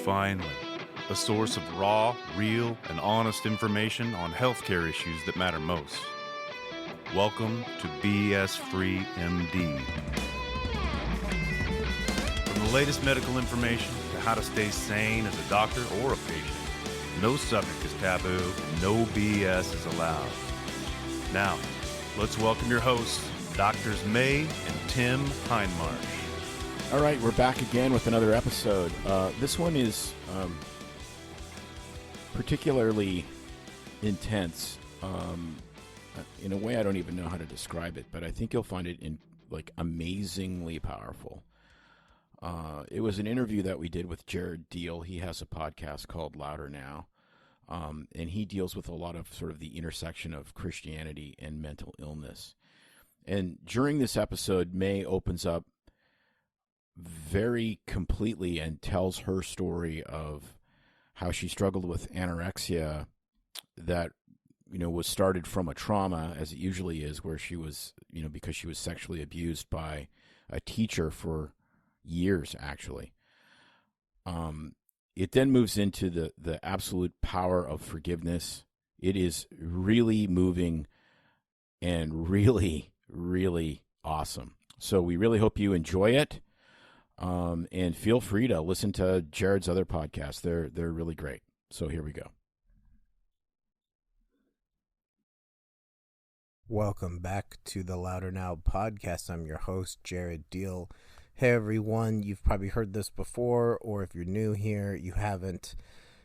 finally, a source of raw, real, and honest information on healthcare issues that matter most. Welcome to BS Free MD. From the latest medical information to how to stay sane as a doctor or a patient, no subject is taboo, no BS is allowed. Now, let's welcome your hosts, Doctors May and Tim Hindmarsh. All right, we're back again with another episode. This one is particularly intense. In a way, I don't even know how to describe it, but I think you'll find it amazingly powerful. It was an interview that we did with Jared Diehl. He has a podcast called Louder Now, and he deals with a lot of sort of the intersection of Christianity and mental illness. And during this episode, May opens up very completely and tells her story of how she struggled with anorexia that, was started from a trauma, as it usually is, where she was, because she was sexually abused by a teacher for years, actually. It then moves into the absolute power of forgiveness. It is really moving and really, really awesome. So we really hope you enjoy it. And feel free to listen to Jared's other podcasts. They're really great. So here we go. Welcome back to the Louder Now podcast. I'm your host, Jared Diehl. Hey everyone, you've probably heard this before, or if you're new here, you haven't.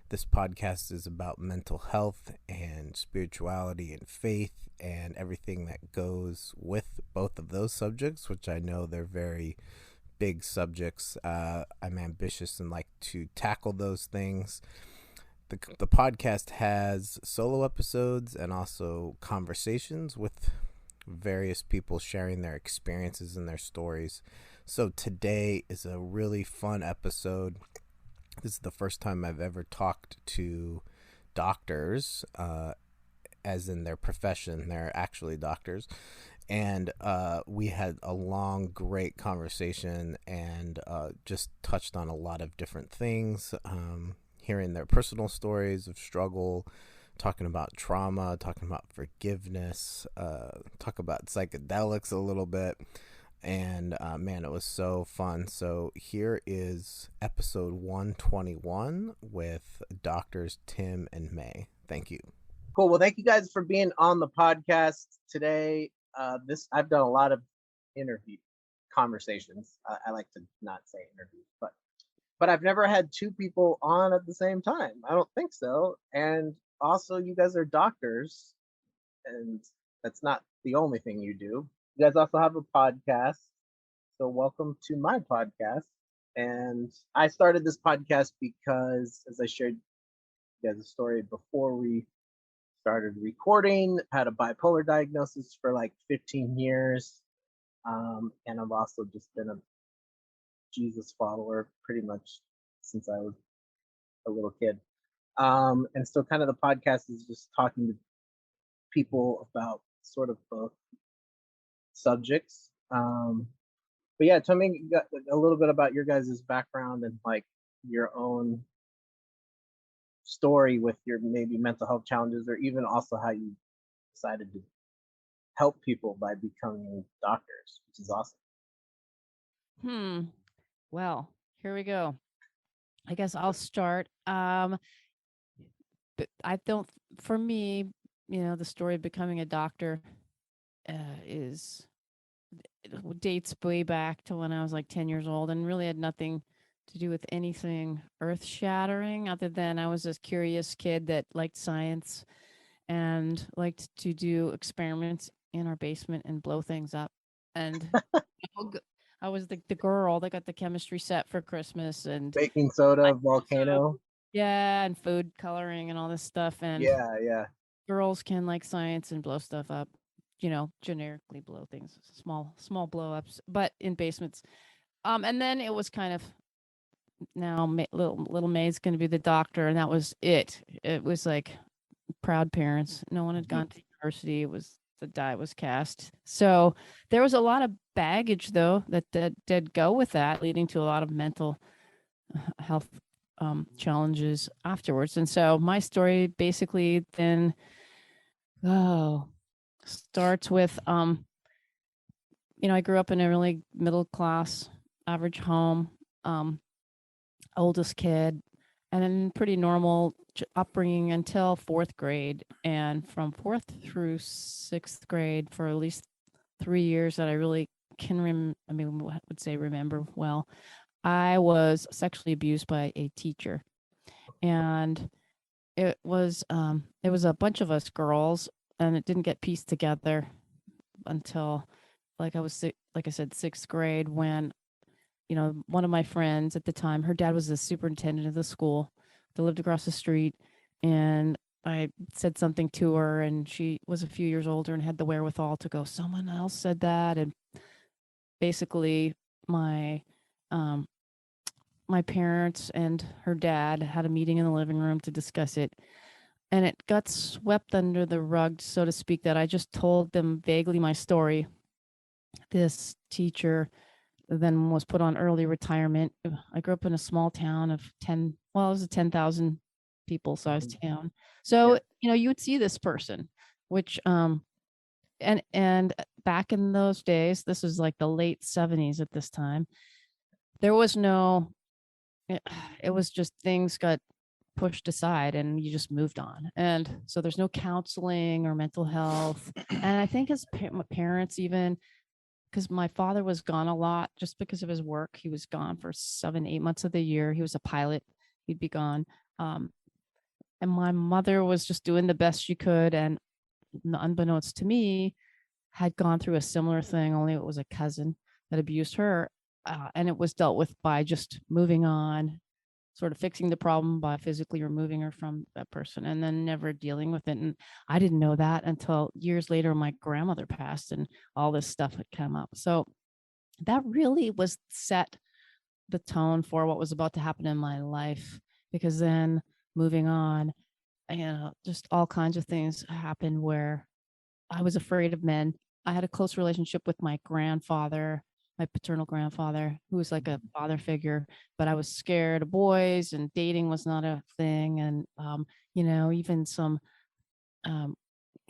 This podcast is about mental health and spirituality and faith and everything that goes with both of those subjects, which I know they're very big subjects. I'm ambitious and like to tackle those things. The podcast has solo episodes and also conversations with various people sharing their experiences and their stories. So today is a really fun episode. This is the first time I've ever talked to doctors, as in their profession. They're actually doctors. And we had a long, great conversation and just touched on a lot of different things, hearing their personal stories of struggle, talking about trauma, talking about forgiveness, talk about psychedelics a little bit. And man, it was so fun. So here is episode 121 with Doctors Tim and May. Thank you. Cool. Well, thank you guys for being on the podcast today. I've done a lot of interview conversations. I like to not say interviews, but I've never had two people on at the same time. I don't think so. And also, you guys are doctors, and that's not the only thing you do. You guys also have a podcast. So welcome to my podcast. And I started this podcast because, as I shared you guys a story before we started recording, had a bipolar diagnosis for like 15 years. And I've also just been a Jesus follower pretty much since I was a little kid. And so kind of the podcast is just talking to people about sort of both subjects. But yeah, tell me a little bit about your guys' background and like your own story with your maybe mental health challenges, or even also how you decided to help people by becoming doctors, which is awesome. Well, here we go. I guess I'll start. But I don't, for me, the story of becoming a doctor dates way back to when I was like 10 years old and really had nothing to do with anything earth-shattering other than I was this curious kid that liked science and liked to do experiments in our basement and blow things up. And I was the girl that got the chemistry set for Christmas and baking soda, volcano. Yeah, and food coloring and all this stuff. And yeah. Girls can like science and blow stuff up, generically blow things, small blow ups, but in basements. And then it was kind of, now little May's going to be the doctor, and that was it. It was like proud parents. No one had gone to university. It was the die was cast. So there was a lot of baggage, though, that did go with that, leading to a lot of mental health challenges afterwards. And so my story basically then starts with I grew up in a really middle class, average home, oldest kid, and then pretty normal upbringing until fourth grade. And from fourth through sixth grade, for at least 3 years that I really can would say remember well, I was sexually abused by a teacher. And it was a bunch of us girls, and it didn't get pieced together until like I said, sixth grade, when one of my friends at the time, her dad was the superintendent of the school that lived across the street, and I said something to her, and she was a few years older and had the wherewithal to go, someone else said that. And basically my my parents and her dad had a meeting in the living room to discuss it, and it got swept under the rug, so to speak, that I just told them vaguely my story. This teacher then was put on early retirement. I grew up in a small town of it was a 10,000 people sized town. So, you would see this person, which, and back in those days, this was like the late 70s at this time, there was it was just things got pushed aside and you just moved on. And so there's no counseling or mental health. And I think as my parents, even because my father was gone a lot just because of his work. He was gone for 7-8 months of the year. He was a pilot. He'd be gone. And my mother was just doing the best she could. And unbeknownst to me, had gone through a similar thing, only it was a cousin that abused her. And it was dealt with by just moving on, sort of fixing the problem by physically removing her from that person and then never dealing with it. And I didn't know that until years later, my grandmother passed and all this stuff had come up. So that really was set the tone for what was about to happen in my life, because then moving on, just all kinds of things happened where I was afraid of men. I had a close relationship with my grandfather, my paternal grandfather, who was like a father figure, but I was scared of boys, and dating was not a thing. And, even some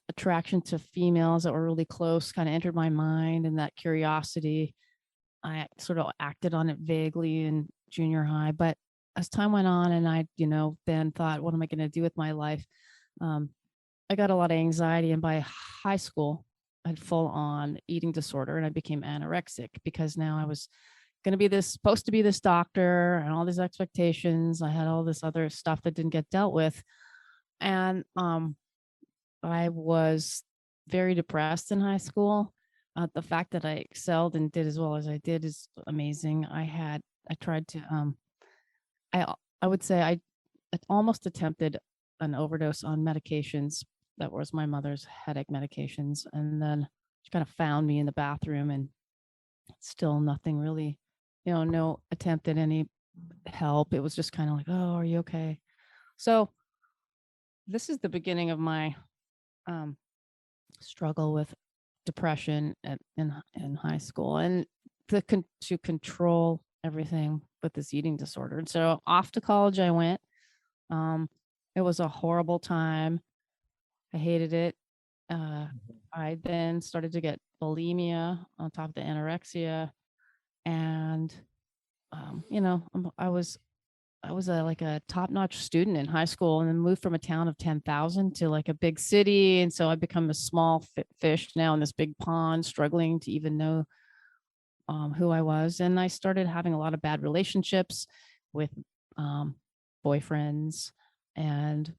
attraction to females that were really close kind of entered my mind, and that curiosity, I sort of acted on it vaguely in junior high. But as time went on and I, then thought, what am I going to do with my life? I got a lot of anxiety, and by high school, I had full on eating disorder, and I became anorexic because now I was going to be supposed to be this doctor, and all these expectations. I had all this other stuff that didn't get dealt with. And I was very depressed in high school. The fact that I excelled and did as well as I did is amazing. I tried to, I would say I almost attempted an overdose on medications. That was my mother's headache medications. And then she kind of found me in the bathroom, and still nothing really, no attempt at any help. It was just kind of like, oh, are you okay? So this is the beginning of my struggle with depression in high school, and to control everything with this eating disorder. And so off to college I went. It was a horrible time. I hated it. I then started to get bulimia on top of the anorexia, and I was a top-notch student in high school, and then moved from a town of 10,000 to like a big city, and so I become a small fish now in this big pond, struggling to even know who I was. And I started having a lot of bad relationships with boyfriends, and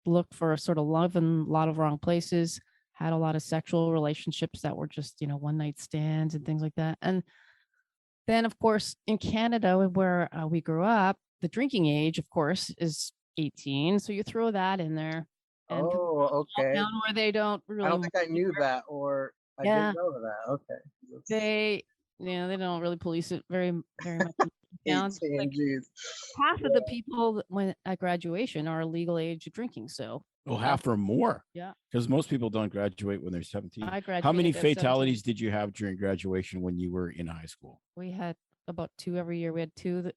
looked for a sort of love in a lot of wrong places, had a lot of sexual relationships that were just, one night stands and things like that. And then, of course, in Canada, where we grew up, the drinking age, of course, is 18. So you throw that in there. And okay. down where they don't really. I don't think I knew that, or I didn't know that. Okay. They don't really police it very, very much. Down, 18, like, half of the people when at graduation are legal age of drinking. So half or more. Yeah, because most people don't graduate when they're 17. I graduated. How many fatalities did you have during graduation when you were in high school? We had about 2 every year. We had 2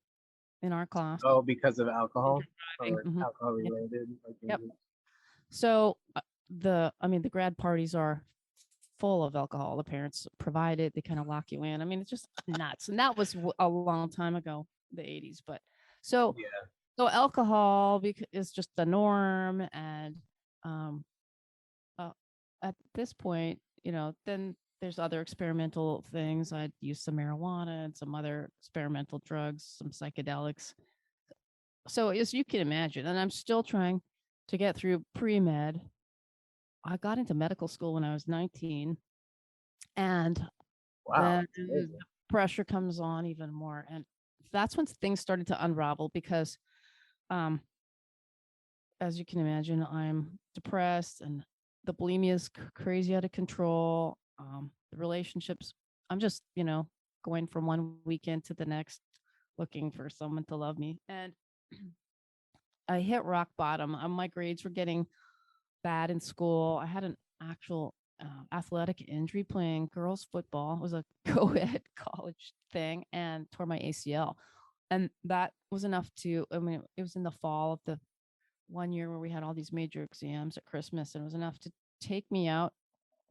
in our class. Oh, because of alcohol or Mhm. alcohol Yep. related? Like Yep. injuries? So the grad parties are full of alcohol. The parents provide it. They kind of lock you in. I mean, it's just nuts. And that was a long time ago, the 80s. But so Yeah. so alcohol is just the norm. And um, at this point, then there's other experimental things. I'd use some marijuana and some other experimental drugs, some psychedelics. So as you can imagine, and I'm still trying to get through pre-med. I got into medical school when I was 19, and Wow. then That's amazing. the pressure comes on even more. And that's when things started to unravel because, um, as you can imagine, I'm depressed and the bulimia is crazy out of control. The relationships, I'm just, going from one weekend to the next looking for someone to love me. And I hit rock bottom. My grades were getting bad in school. I had an actual athletic injury playing girls football. It was a co-ed college thing and tore my ACL. And that was enough it was in the fall of the one year where we had all these major exams at Christmas, and it was enough to take me out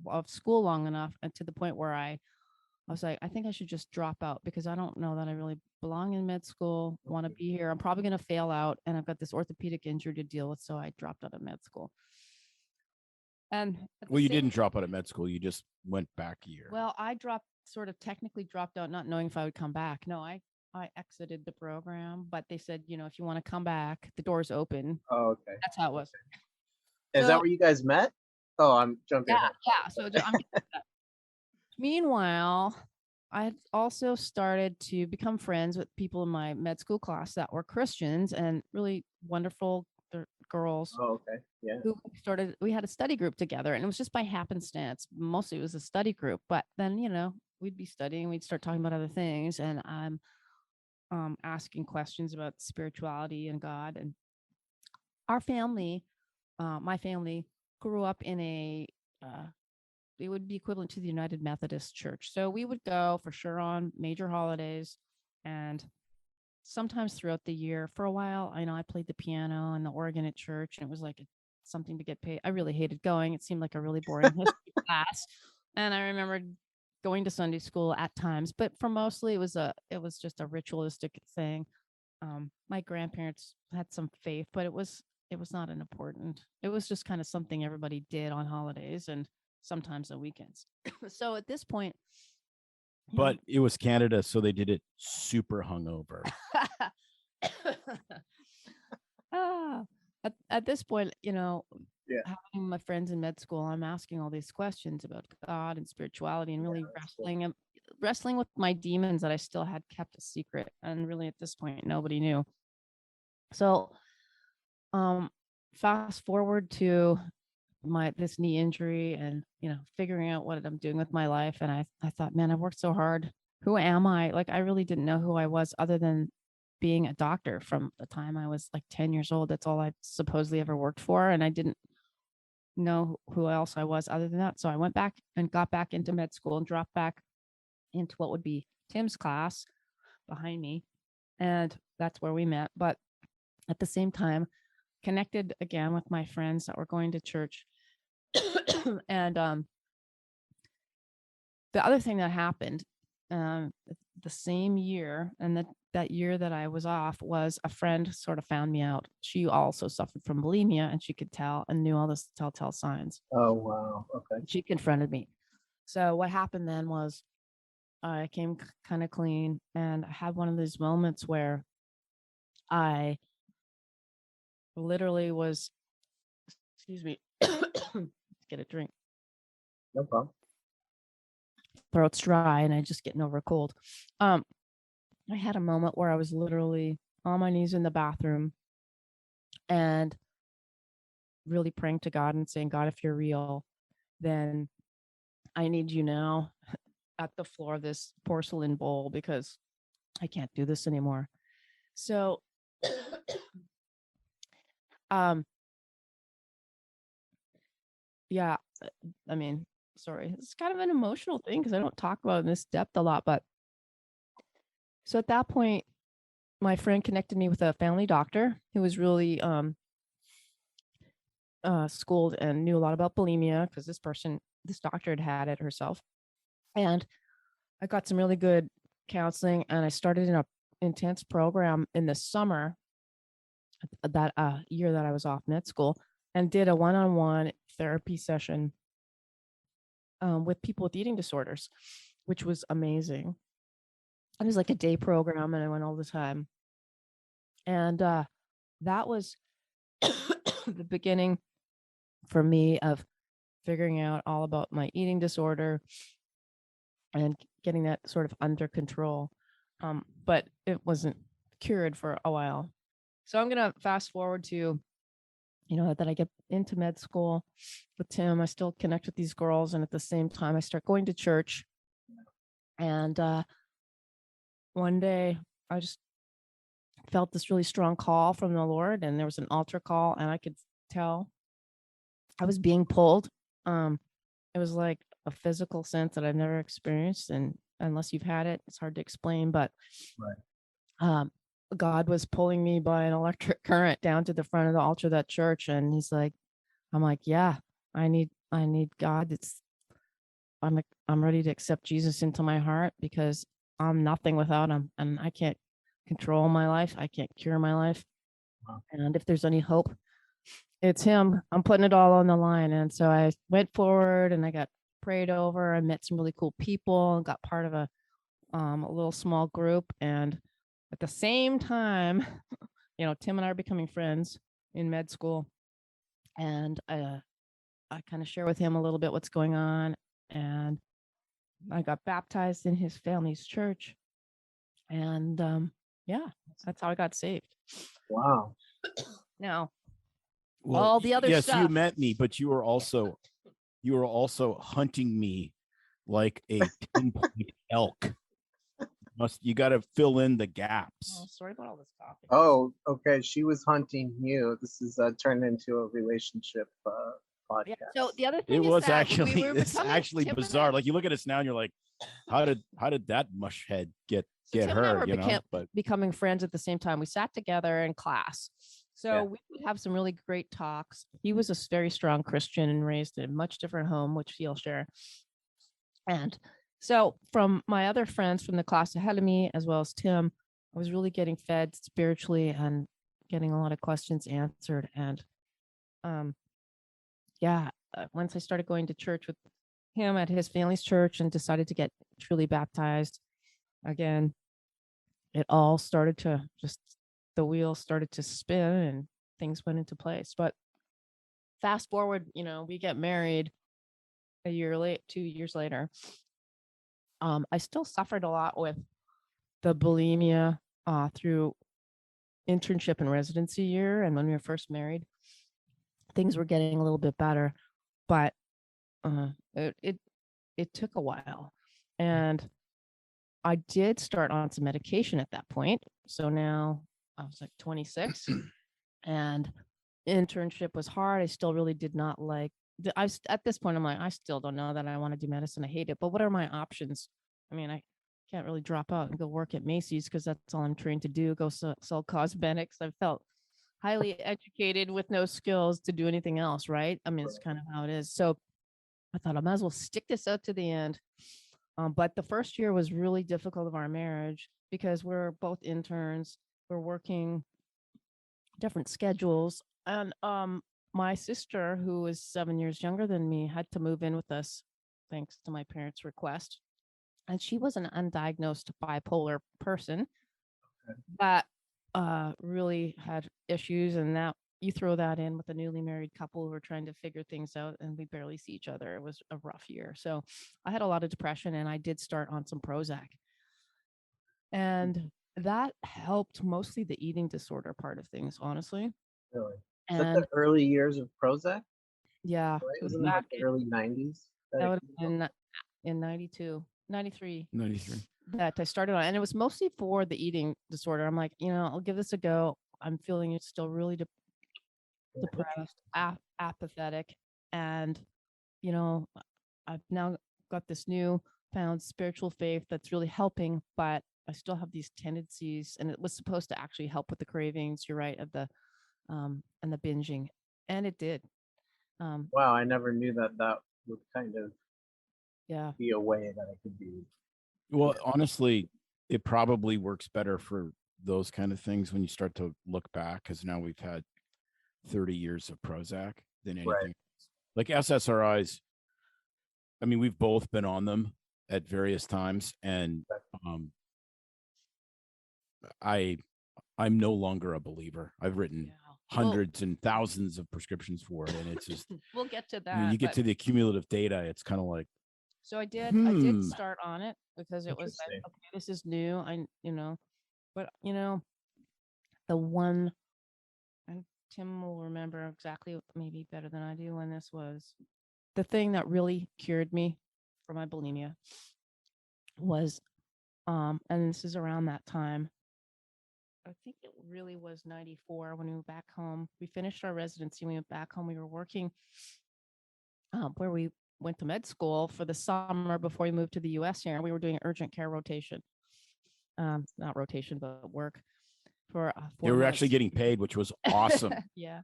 of school long enough and to the point where I was like, I think I should just drop out because I don't know that I really belong in med school, want to be here. I'm probably going to fail out, and I've got this orthopedic injury to deal with. So I dropped out of med school. And Well, you didn't drop out of med school. You just went back a year. Well, I technically dropped out, not knowing if I would come back. No, I exited the program, but they said, if you want to come back, the door's open. Oh, okay. That's how it was. Is that where you guys met? Oh, I'm jumping ahead. Yeah. So meanwhile, I had also started to become friends with people in my med school class that were Christians and really wonderful girls. Oh, okay. Yeah. We had a study group together, and it was just by happenstance. Mostly it was a study group, but then, we'd be studying, we'd start talking about other things, and I'm asking questions about spirituality and God. And our family, my family, grew up in it would be equivalent to the United Methodist Church. So we would go for sure on major holidays and sometimes throughout the year. For a while, I played the piano and the organ at church, and it was like something to get paid. I really hated going. It seemed like a really boring history class. And I remember going to Sunday school at times, but for mostly it was just a ritualistic thing. My grandparents had some faith, but it was not an important. It was just kind of something everybody did on holidays and sometimes on weekends. So at this point, but it was Canada, so they did it super hungover. At this point, having my friends in med school, I'm asking all these questions about God and spirituality and really wrestling with my demons that I still had kept a secret. And really at this point, nobody knew. So, fast forward to this knee injury and, figuring out what I'm doing with my life. And I thought, man, I've worked so hard. Who am I? Like, I really didn't know who I was other than being a doctor from the time I was like 10 years old. That's all I supposedly ever worked for. And I didn't know who else I was other than that. So I went back and got back into med school and dropped back into what would be Tim's class behind me. And that's where we met. But at the same time, connected again with my friends that were going to church. And the other thing that happened the same year, and that year that I was off, was a friend sort of found me out. She also suffered from bulimia, and she could tell and knew all the telltale signs. Oh, wow. Okay. She confronted me. So what happened then was I came kind of clean, and I had one of these moments where I literally was, excuse me, get a drink. No problem. Throat's dry and I just getting over a cold. I had a moment where I was literally on my knees in the bathroom and really praying to God and saying, God, if you're real, then I need you now at the floor of this porcelain bowl because I can't do this anymore. So, yeah, I mean, sorry, it's kind of an emotional thing because I don't talk about it in this depth a lot, but so at that point, my friend connected me with a family doctor who was really schooled and knew a lot about bulimia, because this doctor had had it herself. And I got some really good counseling, and I started in a intense program in the summer that year that I was off med school, and did a one-on-one therapy session with people with eating disorders, which was amazing. It was like a day program, and I went all the time. And that was the beginning for me of figuring out all about my eating disorder and getting that sort of under control. But it wasn't cured for a while. So I'm going to fast forward to, that I get into med school with Tim. I still connect with these girls. And at the same time, I start going to church. And one day I just felt this really strong call from the Lord, and there was an altar call, and I could tell I was being pulled. It was like a physical sense that I've never experienced, and unless you've had it, it's hard to explain. But God was pulling me by an electric current down to the front of the altar of that church, and He's like, I'm like, yeah, I need God. I'm ready to accept Jesus into my heart, because I'm nothing without Him, and I can't control my life. I can't cure my life. And if there's any hope, it's Him. I'm putting it all on the line. And so I went forward, and I got prayed over. I met some really cool people and got part of a little small group. And at the same time, Tim and I are becoming friends in med school. And I kind of share with him a little bit what's going on. And I got baptized in his family's church. And that's how I got saved. Wow. Now, Well, all the other yes, stuff. you met me, but you were also hunting me like a 10-point elk. You got to fill in the gaps. Oh, sorry about all this coffee. Oh, okay. She was hunting you. This is turned into a relationship podcast. Yeah. So the other thing It is was that actually we were it's becoming, actually Tim and I- bizarre. Like you look at us now and you're like, how did that mushhead get Tim and I her? were But becoming friends at the same time. We sat together in class. So we would have some really great talks. He was a very strong Christian and raised in a much different home, which he'll share. And so from my other friends from the class ahead of me, as well as Tim, I was really getting fed spiritually and getting a lot of questions answered. And once I started going to church with him at his family's church and decided to get truly baptized again, it all started to the wheel started to spin and things went into place. But fast forward, we get married 2 years later. I still suffered a lot with the bulimia through internship and residency year. And when we were first married, things were getting a little bit better, but it took a while. And I did start on some medication at that point. So now I was like 26 and internship was hard. I still really did not like at this point, I'm like, I still don't know that I want to do medicine. I hate it, but what are my options? I mean, I can't really drop out and go work at Macy's because that's all I'm trained to do. Go sell cosmetics. I felt highly educated with no skills to do anything else. Right. I mean, it's kind of how it is. So I thought I might as well stick this out to the end. But the first year was really difficult of our marriage because we're both interns. We're working different schedules. And my sister, who is 7 years younger than me, had to move in with us thanks to my parents' request. And she was an undiagnosed bipolar person that really had issues. And that you throw that in with a newly married couple who were trying to figure things out, and we barely see each other. It was a rough year. So I had a lot of depression, and I did start on some Prozac. And that helped mostly the eating disorder part of things, honestly. Really? Is that the early years of Prozac? Yeah. Right? Wasn't that the early 90s? That would have been in 92, 93. 93. That I started on. And it was mostly for the eating disorder. I'm like, I'll give this a go. I'm feeling it's still really depressed, apathetic. And, I've now got this new found spiritual faith that's really helping, but I still have these tendencies, and it was supposed to actually help with the cravings. You're right, of the and the binging, and it did. Wow, I never knew that that would kind of Yeah. be a way that it could be. Well, honestly, it probably works better for those kind of things when you start to look back, because now we've had 30 years of Prozac than anything. Right. Like SSRIs, I mean, we've both been on them at various times, and I'm no longer a believer. I've written hundreds and thousands of prescriptions for it, and it's just we'll get to that. I mean, you get to the cumulative data, it's kind of like, so I did start on it because it was like, okay, this is new. But the one, and Tim will remember exactly, maybe better than I do, when this was the thing that really cured me for my bulimia was, and this is around that time. I think it really was 94 when we went back home. We finished our residency. We went back home. We were working where we went to med school for the summer before we moved to the U.S. here. We were doing urgent care rotation, not rotation, but work for 4 they were months. actually getting paid, which was awesome. Yeah.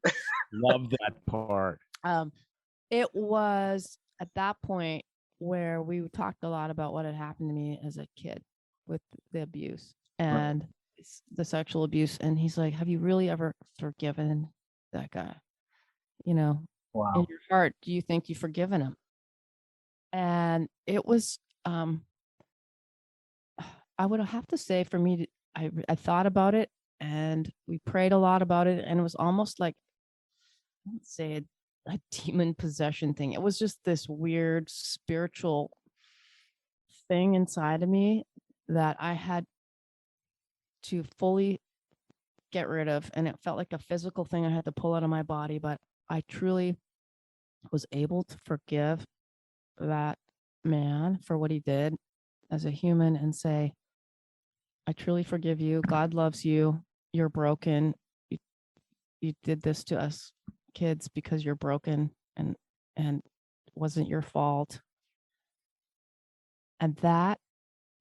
Love that part. It was at that point where we talked a lot about what had happened to me as a kid with the abuse and the sexual abuse. And he's like, have you really ever forgiven that guy? Wow. In your heart, do you think you've forgiven him? And it was, I would have to say, for me, I thought about it, and we prayed a lot about it. And it was almost like, let's say, a demon possession thing. It was just this weird spiritual thing inside of me that I had to fully get rid of. And it felt like a physical thing I had to pull out of my body. But I truly was able to forgive that man for what he did as a human and say, I truly forgive you. God loves you. You're broken. You did this to us kids because you're broken, and it wasn't your fault. And that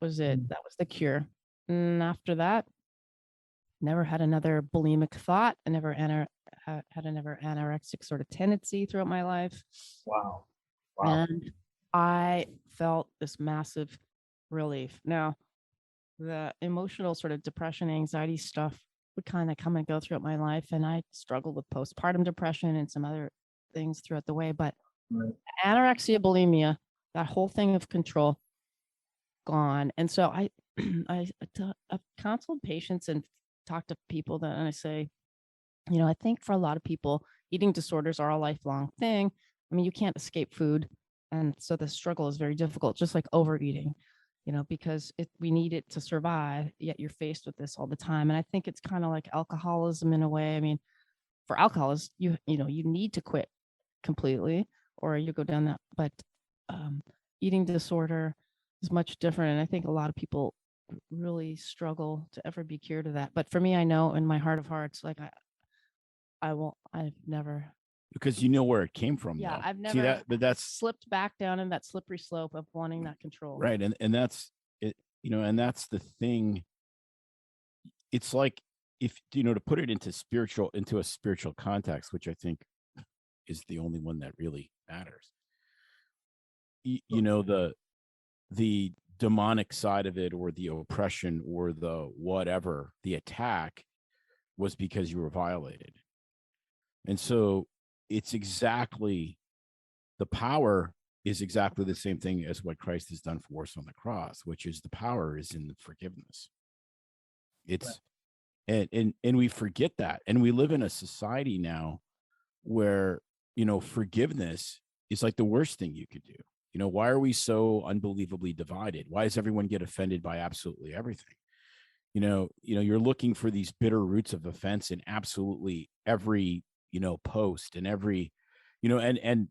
was it. That was the cure. And after that, never had another bulimic thought. I never had another anorexic sort of tendency throughout my life. Wow. And I felt this massive relief. Now, the emotional sort of depression, anxiety stuff would kind of come and go throughout my life. And I struggled with postpartum depression and some other things throughout the way. But anorexia, bulimia, that whole thing of control, gone. And so I've counseled patients and talked to people and I say, I think for a lot of people, eating disorders are a lifelong thing. I mean, you can't escape food. And so the struggle is very difficult, just like overeating, because we need it to survive, yet you're faced with this all the time. And I think it's kind of like alcoholism in a way. I mean, for alcoholists, you need to quit completely or you go down that, but eating disorder is much different. And I think a lot of people really struggle to ever be cured of that. But for me, I know in my heart of hearts, like I've never. Because you know where it came from. Yeah, though. I've never. See that, but that's slipped back down in that slippery slope of wanting that control. Right, and that's it. And that's the thing. It's like if to put it into a spiritual context, which I think is the only one that really matters. The demonic side of it, or the oppression, or the whatever, the attack was because you were violated. And so it's exactly, the power is exactly the same thing as what Christ has done for us on the cross, which is the power is in the forgiveness. It's and we forget that. And we live in a society now where, forgiveness is like the worst thing you could do. Why are we so unbelievably divided? Why does everyone get offended by absolutely everything? You're looking for these bitter roots of offense in absolutely every, post and every, and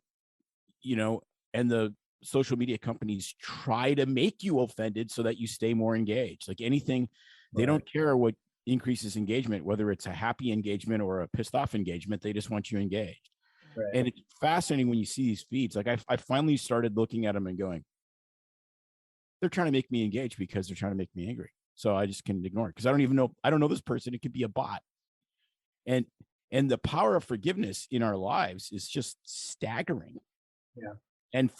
the social media companies try to make you offended so that you stay more engaged. Like anything, they don't care what increases engagement, whether it's a happy engagement or a pissed off engagement. They just want you engaged. Right. And it's fascinating when you see these feeds. Like I finally started looking at them and going, they're trying to make me engage because they're trying to make me angry. So I just can ignore it because I don't know this person. It could be a bot. And the power of forgiveness in our lives is just staggering. Yeah. And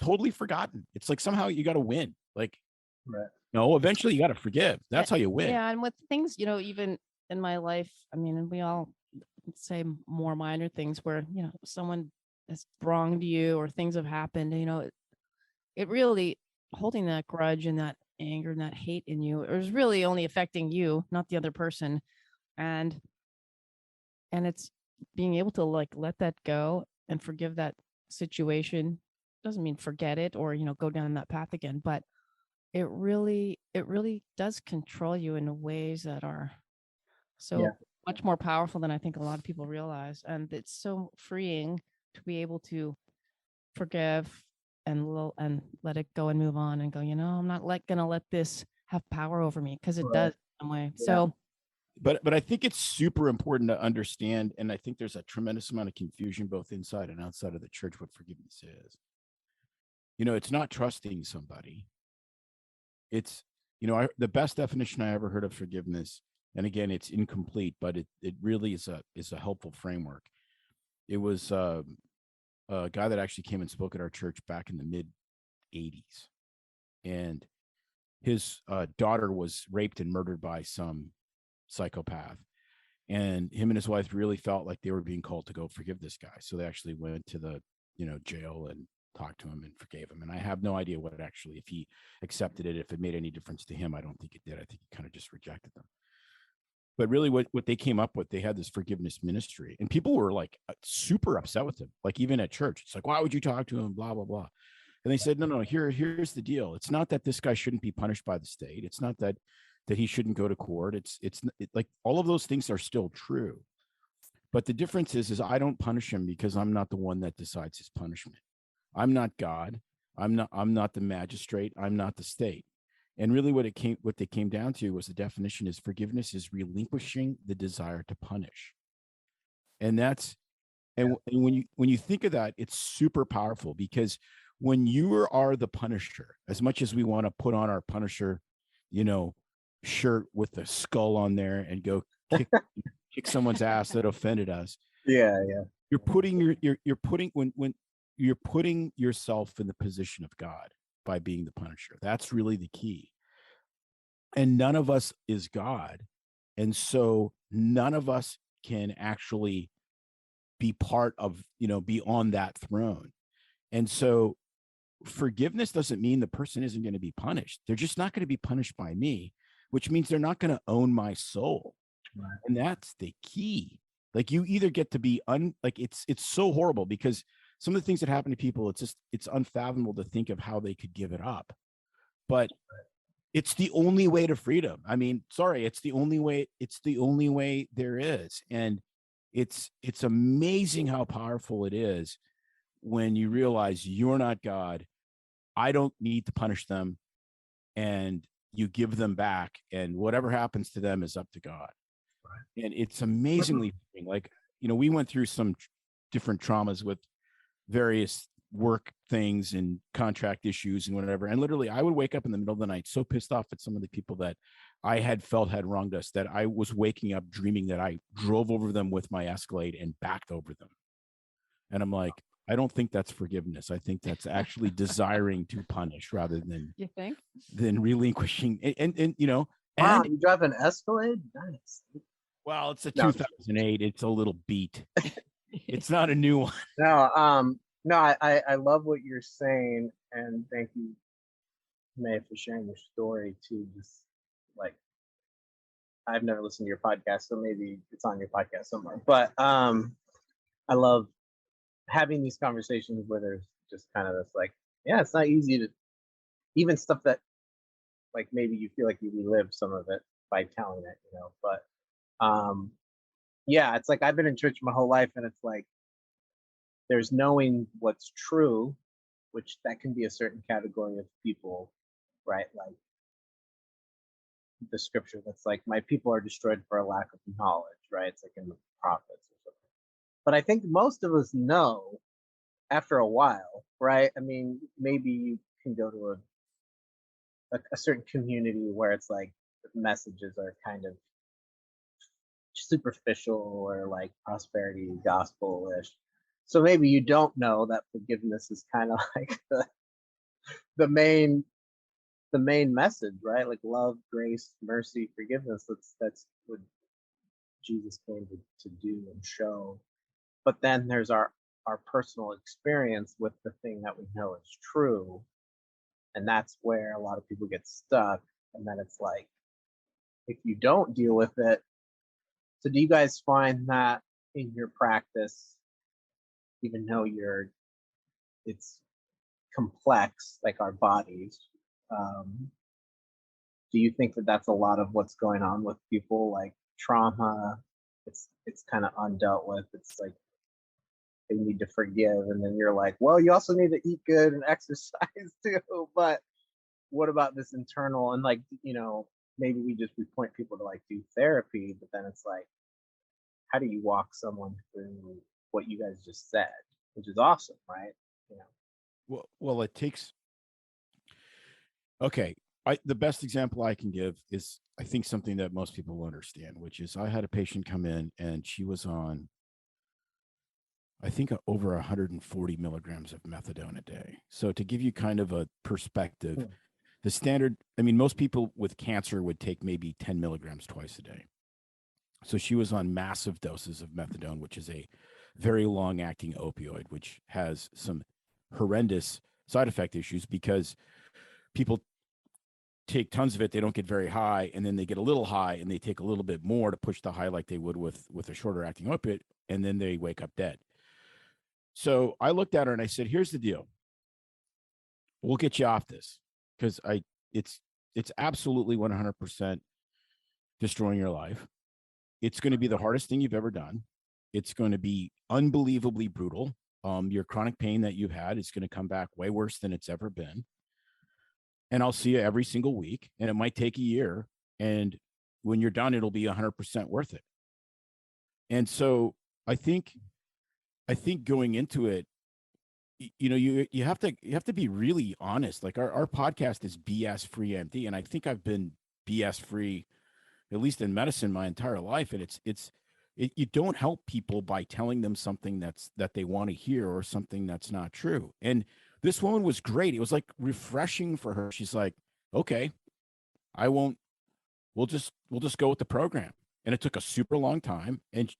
totally forgotten. It's like somehow you got to win. Like, Right. no, eventually you got to forgive. That's how you win. Yeah, and with things, even in my life, I mean, and we all say more minor things where, someone has wronged you or things have happened, it really, holding that grudge and that anger and that hate in you is really only affecting you, not the other person. And it's being able to like let that go and forgive that situation. Doesn't mean forget it or, go down that path again, but it really does control you in ways that are so much more powerful than I think a lot of people realize. And it's so freeing to be able to forgive and let it go and move on and go, I'm not gonna let this have power over me, because it does in some way. Yeah. So but I think it's super important to understand, and I think there's a tremendous amount of confusion both inside and outside of the church what forgiveness is. It's not trusting somebody. It's, the best definition I ever heard of forgiveness, and again, it's incomplete, but it really is a helpful framework. It was a guy that actually came and spoke at our church back in the mid 80s, and his daughter was raped and murdered by some psychopath, and him and his wife really felt like they were being called to go forgive this guy. So they actually went to the jail and talked to him and forgave him. And I have no idea what actually, if he accepted it, if it made any difference to him. I don't think it did. I think he kind of just rejected them. But really what they came up with, they had this forgiveness ministry, and people were like super upset with him. Like even at church, it's like, why would you talk to him? Blah, blah, blah. And they said, no, here's the deal. It's not that this guy shouldn't be punished by the state. It's not that he shouldn't go to court. It's like all of those things are still true. But the difference is I don't punish him because I'm not the one that decides his punishment. I'm not God. I'm not the magistrate. I'm not the state. And really what they came down to was the definition is forgiveness is relinquishing the desire to punish. And that's, and when you think of that, it's super powerful, because when you are the punisher, as much as we want to put on our punisher, shirt with the skull on there and go kick someone's ass that offended us. Yeah. You're putting when you're putting yourself in the position of God by being the punisher. That's really the key. And none of us is God. And so none of us can actually be part of, be on that throne. And so forgiveness doesn't mean the person isn't going to be punished. They're just not going to be punished by me, which means they're not going to own my soul. Right. And that's the key. Like you either get to be it's so horrible, because some of the things that happen to people, it's unfathomable to think of how they could give it up. But it's the only way to freedom. I mean, sorry, it's the only way there is. And it's amazing how powerful it is when you realize you're not God. I don't need to punish them, and you give them back, and whatever happens to them is up to God. Right. And it's amazingly like, we went through some different traumas with various work things and contract issues and whatever. And literally I would wake up in the middle of the night so pissed off at some of the people that I had felt had wronged us, that I was waking up dreaming that I drove over them with my Escalade and backed over them. And I'm like, I don't think that's forgiveness. I think that's actually desiring to punish rather than relinquishing. And wow, you drive an Escalade? Nice. Well, it's a 2008. It's a little beat. It's not a new one. No, I love what you're saying, and thank you, May, for sharing your story too. Just like, I've never listened to your podcast, so maybe it's on your podcast somewhere. But I love having these conversations where there's just kind of this like, yeah, it's not easy to, even stuff that like maybe you feel like you relive some of it by telling it, but yeah, it's like I've been in church my whole life, and it's like there's knowing what's true, which that can be a certain category of people, right? Like the scripture that's like, my people are destroyed for a lack of knowledge, right? It's like in the prophets or something. But I think most of us know after a while, right? I mean, maybe you can go to a certain community where it's like messages are kind of superficial or like prosperity gospel-ish. So maybe you don't know that forgiveness is kind of like the main the main message, right? Like love, grace, mercy, forgiveness. That's what Jesus came to do and show. But then there's our personal experience with the thing that we know is true, and that's where a lot of people get stuck. And then it's like, if you don't deal with it, so do you guys find that in your practice, even though it's complex, like our bodies, um, do you think that that's a lot of what's going on with people, like trauma? It's kind of undealt with. It's like they need to forgive, and then you're like, well, you also need to eat good and exercise too. But what about this internal? And like, maybe we point people to like do therapy, but then it's like, how do you walk someone through what you guys just said, which is awesome, right? Well, it takes. Okay, the best example I can give is, I think, something that most people will understand, which is, I had a patient come in and she was on, I think, over 140 milligrams of methadone a day. So to give you kind of a perspective, the standard, I mean, most people with cancer would take maybe 10 milligrams twice a day. So she was on massive doses of methadone, which is a very long-acting opioid, which has some horrendous side effect issues because people take tons of it, they don't get very high, and then they get a little high and they take a little bit more to push the high like they would with a shorter acting opiate, and then they wake up dead. So I looked at her and I said, here's the deal. We'll get you off this, because it's absolutely 100% destroying your life. It's going to be the hardest thing you've ever done. It's going to be unbelievably brutal. Your chronic pain that you've had is going to come back way worse than it's ever been. And I'll see you every single week, and it might take a year. And when you're done, it'll be 100% worth it. And so I think going into it, you have to be really honest. Like our podcast is BS free MD, and I think I've been BS free, at least in medicine, my entire life. And you don't help people by telling them something that they want to hear, or something that's not true. And this woman was great. It was like refreshing for her. She's like, okay, we'll just go with the program. And it took a super long time. And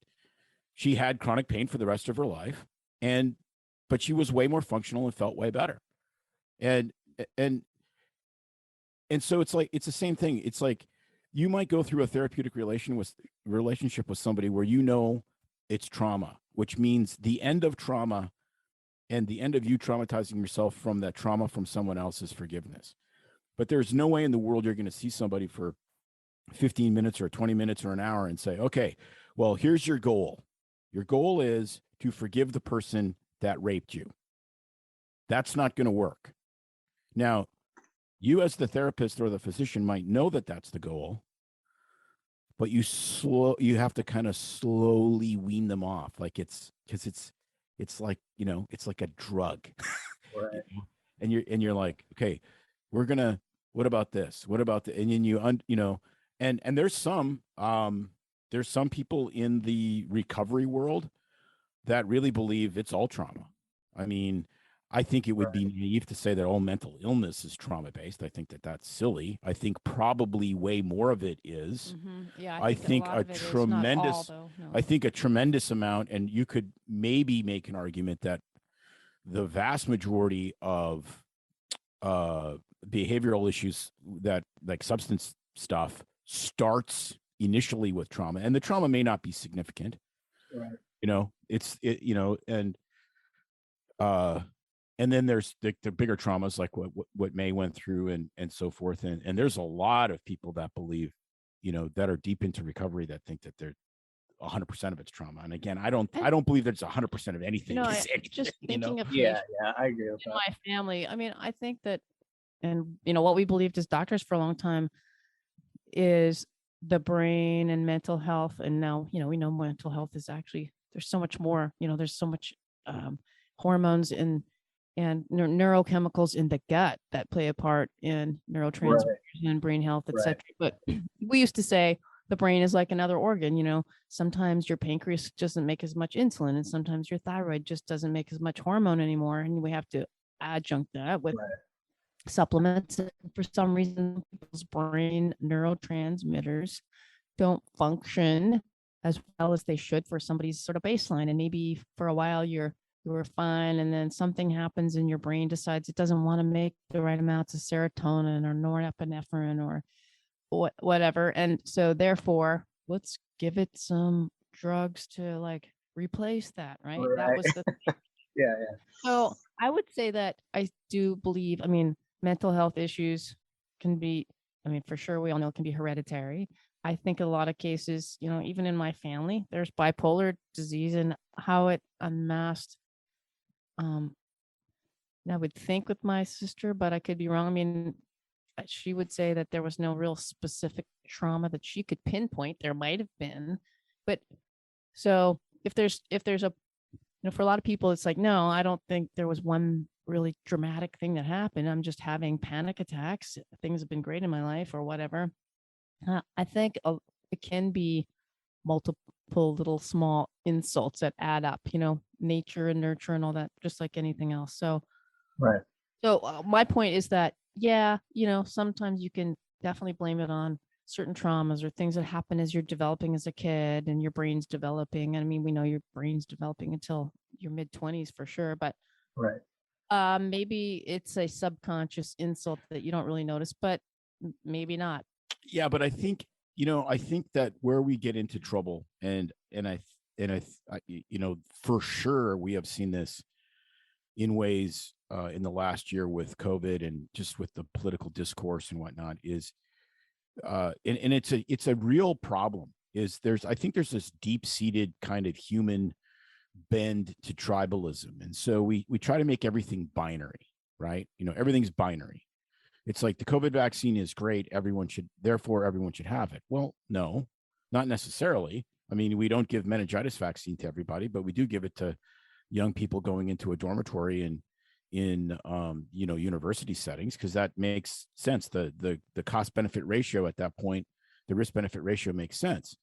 she had chronic pain for the rest of her life. But she was way more functional and felt way better. And so it's the same thing. It's like, you might go through a therapeutic relationship with somebody where it's trauma, which means the end of trauma and the end of you traumatizing yourself from that trauma from someone else's forgiveness. But there's no way in the world you're going to see somebody for 15 minutes or 20 minutes or an hour and say, okay, well, here's your goal. Your goal is to forgive the person that raped you. That's not going to work. Now, you as the therapist or the physician might know that that's the goal, but you have to kind of slowly wean them off. Like it's like, it's like a drug. Right. And you're like, okay, what about this? What about the, and then and there's some people in the recovery world that really believe it's all trauma. I mean, I think it would be naive to say that all mental illness is trauma-based. I think that that's silly. I think probably way more of it is. Mm-hmm. Yeah, I think a tremendous, no. I think a tremendous amount, and you could maybe make an argument that the vast majority of behavioral issues, that like substance stuff, starts initially with trauma, and the trauma may not be significant. Right. And then there's the bigger traumas, like what May went through and so forth. And there's a lot of people that believe, that are deep into recovery, that think that they're 100% of it's trauma. And again, I don't believe that it's 100% of anything. Just thinking of Yeah, I agree with in that. my family. I mean, I think that, and what we believed as doctors for a long time is the brain and mental health. And now, we know mental health is actually, there's so much more, there's so much hormones in and neurochemicals in the gut that play a part in neurotransmitters and brain health, etc. But we used to say the brain is like another organ. Sometimes your pancreas doesn't make as much insulin, and sometimes your thyroid just doesn't make as much hormone anymore, and we have to adjunct that with supplements. And for some reason, people's brain neurotransmitters don't function as well as they should for somebody's sort of baseline. And maybe for a while you were fine, and then something happens and your brain decides it doesn't want to make the right amounts of serotonin or norepinephrine or whatever. And so therefore, let's give it some drugs to like replace that, right? That was the yeah. So I would say that I do believe, mental health issues can be, for sure, we all know it can be hereditary. I think a lot of cases, even in my family, there's bipolar disease, and how it unmasked. I would think with my sister, but I could be wrong. She would say that there was no real specific trauma that she could pinpoint. There might have been, but so if there's a, for a lot of people, it's like, no, I don't think there was one really dramatic thing that happened. I'm just having panic attacks. Things have been great in my life or whatever. I think it can be multiple little small insults that add up, nature and nurture and all that, just like anything else. So, So my point is that, sometimes you can definitely blame it on certain traumas or things that happen as you're developing as a kid and your brain's developing. We know your brain's developing until your mid-20s for sure, but maybe it's a subconscious insult that you don't really notice, but maybe not. Yeah, but I think that where we get into trouble, and I for sure we have seen this in ways in the last year with COVID and just with the political discourse and whatnot, is and it's a real problem. I think there's this deep-seated kind of human bend to tribalism, and so we try to make everything binary, right? Everything's binary. It's like the COVID vaccine is great, therefore everyone should have it. Well, no, not necessarily. We don't give meningitis vaccine to everybody, but we do give it to young people going into a dormitory and in university settings, because that makes sense. The cost benefit ratio at that point, the risk benefit ratio makes sense.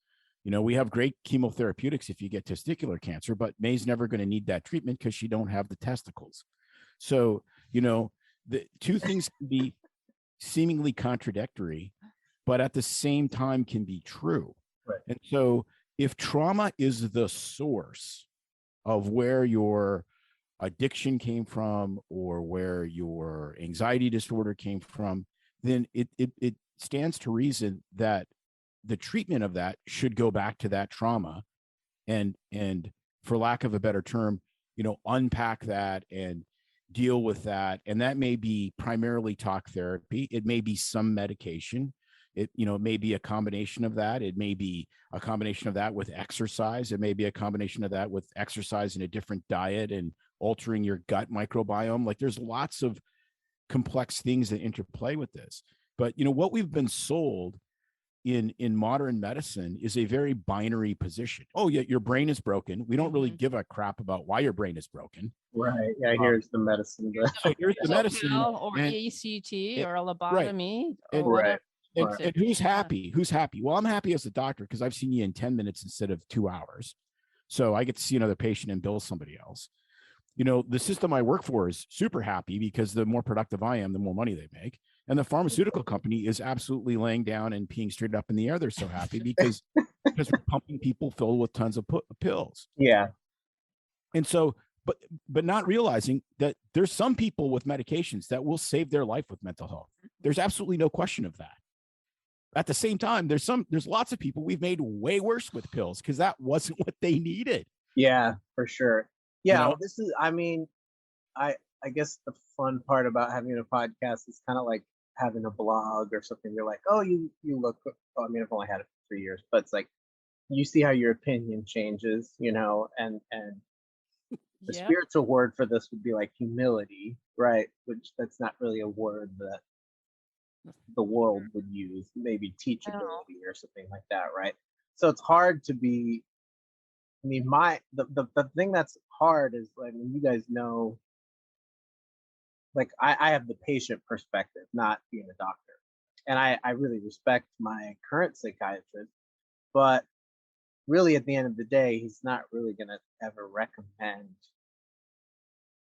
We have great chemotherapeutics if you get testicular cancer, but May's never going to need that treatment because she don't have the testicles. So, the two things can be seemingly contradictory, but at the same time can be true. And so if trauma is the source of where your addiction came from or where your anxiety disorder came from, then it stands to reason that the treatment of that should go back to that trauma and for lack of a better term, unpack that and deal with that. And that may be primarily talk therapy. It may be some medication. It may be a combination of that. It may be a combination of that with exercise. It may be a combination of that with exercise and a different diet and altering your gut microbiome. Like, there's lots of complex things that interplay with this. But, what we've been sold in modern medicine is a very binary position. Oh, yeah, your brain is broken. We don't really give a crap about why your brain is broken. Right. Yeah, here's the medicine. So here's the medicine. Or ECT or a lobotomy or whatever. And who's happy? Who's happy? Well, I'm happy as a doctor because I've seen you in 10 minutes instead of 2 hours. So I get to see another patient and bill somebody else. The system I work for is super happy because the more productive I am, the more money they make. And the pharmaceutical company is absolutely laying down and peeing straight up in the air. They're so happy because we're pumping people filled with tons of pills. Yeah. And so, but not realizing that there's some people with medications that will save their life with mental health. There's absolutely no question of that. At the same time, there's lots of people we've made way worse with pills because that wasn't what they needed. Yeah, for sure. Yeah, this is, I guess the fun part about having a podcast is kind of like having a blog or something. You're like, oh, you look, I've only had it for 3 years, but it's like, you see how your opinion changes, and the spiritual word for this would be like humility, right? Which that's not really a word that the world would use, maybe teachability or something like that, right? So it's hard to be, the thing that's hard is, like, you guys know like I have the patient perspective, not being a doctor. And I really respect my current psychiatrist, but really at the end of the day, he's not really gonna ever recommend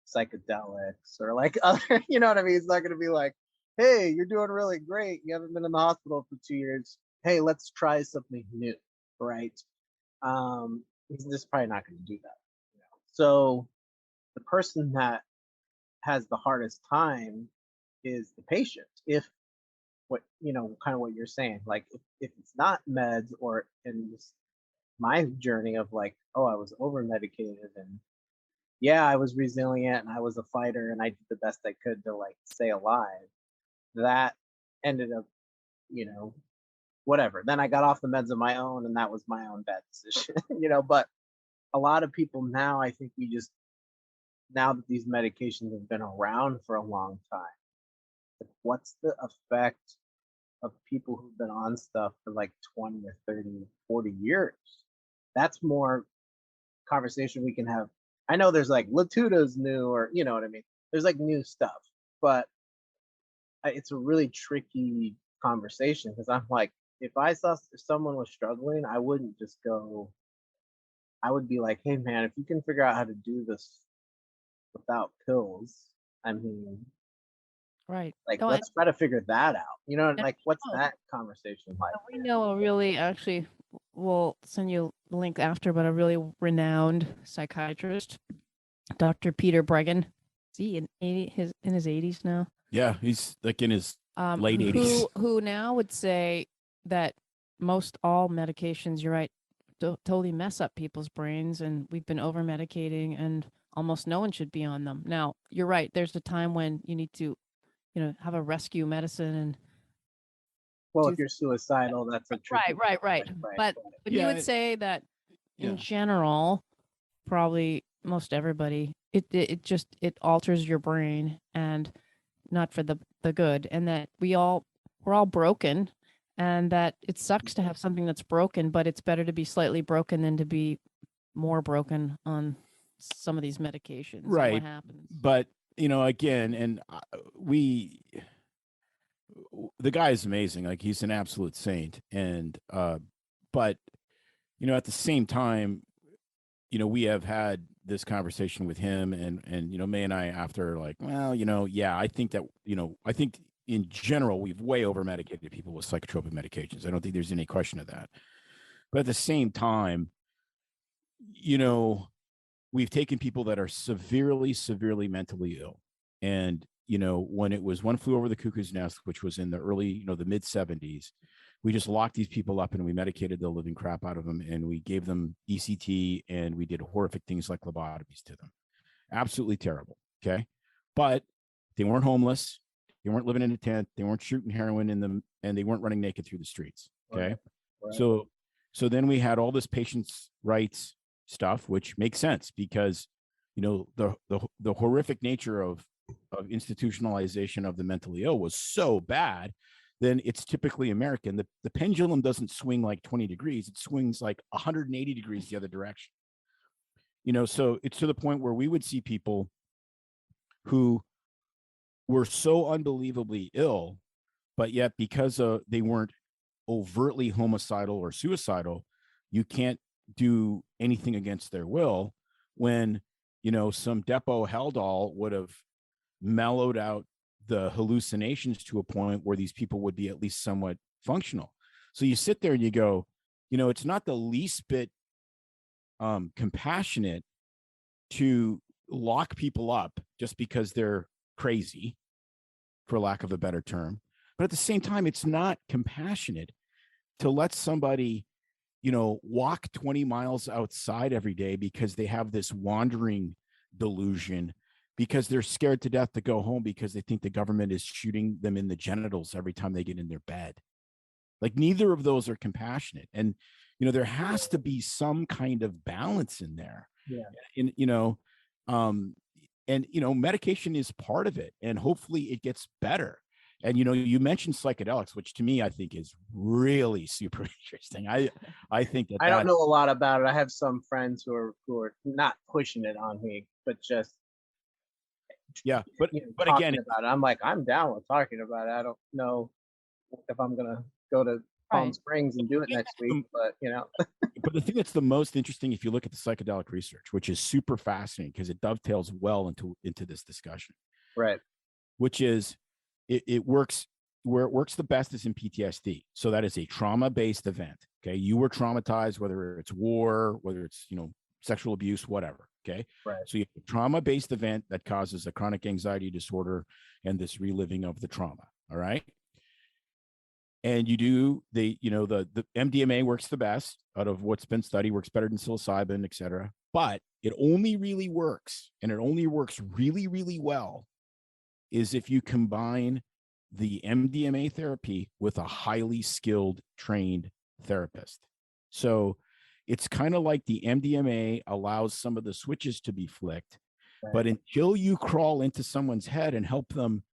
psychedelics or like other, you know what I mean? He's not gonna be like, hey, you're doing really great. You haven't been in the hospital for 2 years. Hey, let's try something new, right? He's just probably not gonna do that. You know? So the person that has the hardest time is the patient. If what kind of what you're saying, like if it's not meds or in this, my journey of like, oh, I was over medicated and yeah, I was resilient and I was a fighter and I did the best I could to like stay alive. That ended up, you know, whatever. Then I got off the meds on my own and that was my own bad decision, but a lot of people now, I think we just, now that these medications have been around for a long time, like, what's the effect of people who've been on stuff for like 20 or 30, 40 years? That's more conversation we can have. I know there's like Latuda's new, or you know what I mean? There's like new stuff, but it's a really tricky conversation because I'm like, if someone was struggling, I wouldn't just go, I would be like, hey man, if you can figure out how to do this without pills, I mean, Right. like No, let's try to figure that out. and Like what's no, that conversation like? we know a really, actually, we'll send you the link after, but a really renowned psychiatrist, Dr. Peter Bregan. Is he in his 80s now? Yeah, he's like in his late 80s. Who now would say that most all medications, you're right, totally mess up people's brains, and we've been over medicating, and almost no one should be on them. Now, you're right. There's a time when you need to, have a rescue medicine and Well, do if you're suicidal, that's a tricky right. right. But you Yeah, would say that in yeah. general, probably most everybody, it alters your brain and not for the good, and that we're all broken, and that it sucks to have something that's broken, but it's better to be slightly broken than to be more broken on some of these medications. And Right. what happens? But, again, and the guy is amazing. Like, he's an absolute saint. And, but, at the same time, we have had this conversation with him and, May and I after, like, well, yeah, I think that, I think in general, we've way over medicated people with psychotropic medications. I don't think there's any question of that. But at the same time, we've taken people that are severely mentally ill. And, when it was One Flew Over the Cuckoo's Nest, which was in the early, the mid 70s, we just locked these people up and we medicated the living crap out of them. And we gave them ECT and we did horrific things like lobotomies to them. Absolutely terrible. Okay. But they weren't homeless. They weren't living in a tent. They weren't shooting heroin in them, and they weren't running naked through the streets. Okay. Right. So then we had all this patients' rights stuff, which makes sense because, the horrific nature of institutionalization of the mentally ill was so bad. Then it's typically American. The pendulum doesn't swing like 20 degrees. It swings like 180 degrees the other direction. So it's to the point where we would see people who were so unbelievably ill, but yet because they weren't overtly homicidal or suicidal, you can't do anything against their will. When, some Depo Haldol would have mellowed out the hallucinations to a point where these people would be at least somewhat functional. So you sit there and you go, it's not the least bit compassionate to lock people up just because they're crazy, for lack of a better term. But at the same time, it's not compassionate to let somebody, walk 20 miles outside every day because they have this wandering delusion, because they're scared to death to go home because they think the government is shooting them in the genitals every time they get in their bed. Like, neither of those are compassionate. And, there has to be some kind of balance in there. Yeah. And, medication is part of it, and hopefully it gets better. And, you mentioned psychedelics, which to me, I think is really super interesting. I think that I don't know a lot about it. I have some friends who are not pushing it on me, but just Yeah, but talking again, about it. I'm like, I'm down with talking about it. I don't know if I'm gonna go to Palm Right. Springs and do it next week, but but the thing that's the most interesting, if you look at the psychedelic research, which is super fascinating because it dovetails well into this discussion, right, which is it works where it works the best is in PTSD. So that is a trauma-based event. Okay, you were traumatized, whether it's war, whether it's sexual abuse, whatever. Okay, right, so you have a trauma-based event that causes a chronic anxiety disorder and this reliving of the trauma. All right. And you do the MDMA works the best out of what's been studied, works better than psilocybin, et cetera. But it only really works, and it only works really, really well, is if you combine the MDMA therapy with a highly skilled, trained therapist. So it's kind of like the MDMA allows some of the switches to be flicked, but until you crawl into someone's head and help them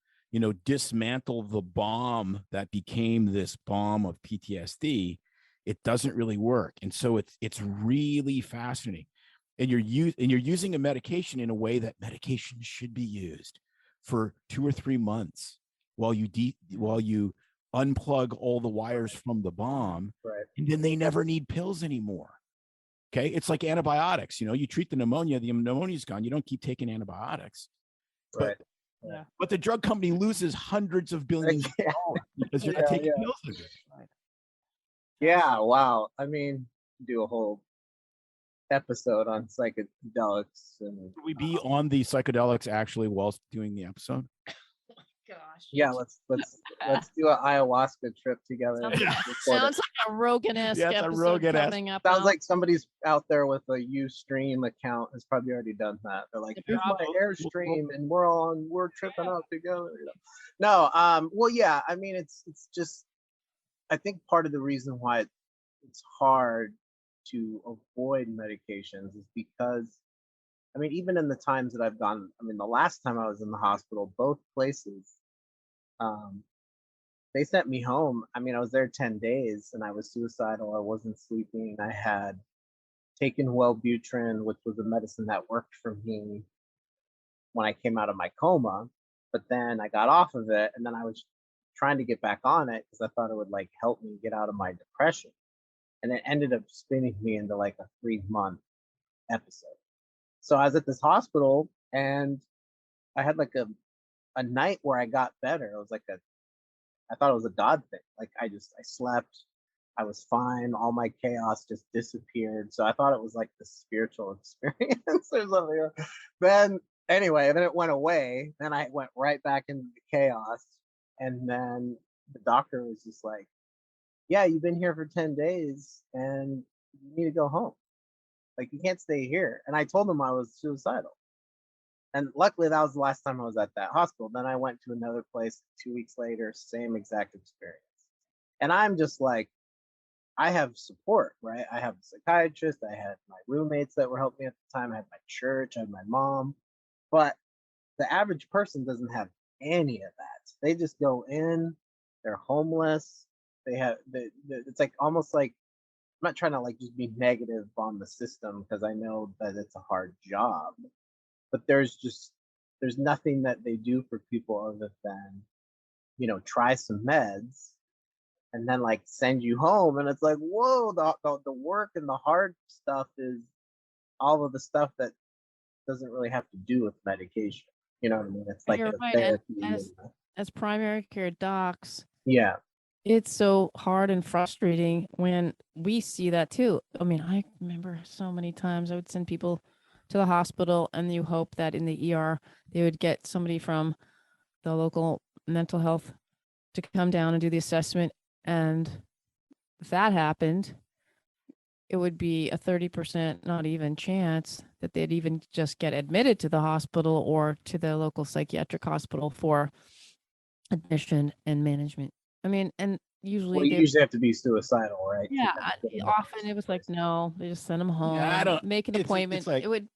dismantle the bomb that became this bomb of PTSD, it doesn't really work. And so it's really fascinating. And you're using a medication in a way that medication should be used for 2 or 3 months while you unplug all the wires from the bomb, right. and then they never need pills anymore. Okay, it's like antibiotics. You treat the pneumonia's gone. You don't keep taking antibiotics. Right. But the drug company loses hundreds of billions of dollars because you're not taking pills again. Right. Yeah, wow. I mean, do a whole episode on psychedelics and Would we be on the psychedelics actually whilst doing the episode? Gosh. yeah, let's do an ayahuasca trip together. Sounds like a Rogan-esque Yeah, it's a episode Rogan-esque. coming up. Sounds now. like somebody's out there with a Ustream account has probably already done that. They're like, here's my Airstream, and we're tripping out together. No, well, yeah. I mean, it's just. I think part of the reason why it's hard to avoid medications is because, I mean, even in the times that I've gone, I mean, the last time I was in the hospital, both places, they sent me home. I mean, I was there 10 days and I was suicidal. I wasn't sleeping. I had taken Wellbutrin, which was a medicine that worked for me when I came out of my coma, but then I got off of it and then I was trying to get back on it because I thought it would like help me get out of my depression. And it ended up spinning me into like a 3-month episode. So I was at this hospital and I had like a night where I got better. It was like I thought it was a God thing. Like I slept, I was fine, all my chaos just disappeared. So I thought it was like the spiritual experience or something. Then anyway, then it went away. Then I went right back into the chaos. And then the doctor was just like, yeah, you've been here for 10 days and you need to go home. Like you can't stay here. And I told him I was suicidal. And luckily that was the last time I was at that hospital. Then I went to another place 2 weeks later, same exact experience. And I'm just like, I have support, right? I have a psychiatrist. I had my roommates that were helping me at the time. I had my church. I had my mom. But the average person doesn't have any of that. They just go in, they're homeless. It's like almost like, I'm not trying to like just be negative on the system because I know that it's a hard job, but there's nothing that they do for people other than, try some meds and then like send you home. And it's like, whoa, the work and the hard stuff is all of the stuff that doesn't really have to do with medication. You know what I mean? It's like You're the right. therapy. As primary care docs, Yeah. it's so hard and frustrating when we see that too. I mean, I remember so many times I would send people to the hospital and you hope that in the ER they would get somebody from the local mental health to come down and do the assessment. And if that happened, it would be a 30% not even chance that they'd even just get admitted to the hospital or to the local psychiatric hospital for admission and management. I mean, and usually Well, you they, usually have to be suicidal, right? yeah, often it was like, no, they just send them home, make an appointment. like, it would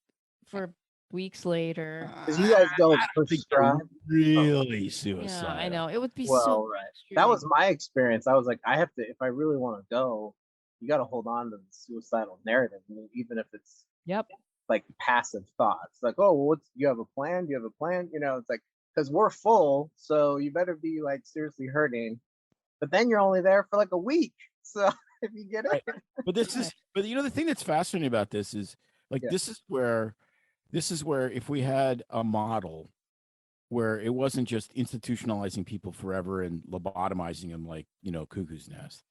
for weeks later. Because you guys don't prescribe. Really suicidal. Yeah, I know. It would be Well, so right. frustrating. That was my experience. I was like, I have to, if I really want to go, you got to hold on to the suicidal narrative. I mean, even if it's Yep. like passive thoughts, like, oh, well, you have a plan? Do you have a plan? It's like, because we're full, so you better be like seriously hurting. But then you're only there for like a week, so if you get Right. it, But the thing that's fascinating about this is like Yeah. this is where if we had a model where it wasn't just institutionalizing people forever and lobotomizing them like, cuckoo's nest,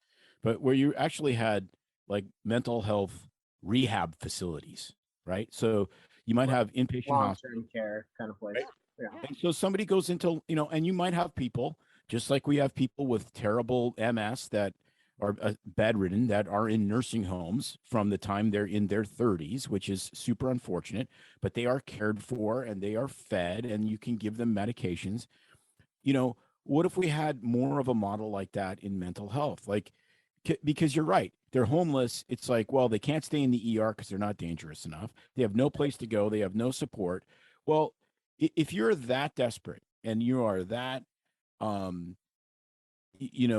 but where you actually had like mental health rehab facilities, right? So you might have inpatient hospitals, long-term care kind of place. right? Yeah. And so somebody goes into, and you might have people, just like we have people with terrible MS that are bedridden, that are in nursing homes from the time they're in their 30s, which is super unfortunate, but they are cared for and they are fed and you can give them medications. What if we had more of a model like that in mental health? Like, because you're right, they're homeless. It's like, well, they can't stay in the ER because they're not dangerous enough. They have no place to go. They have no support. Well, if you're that desperate and you are that,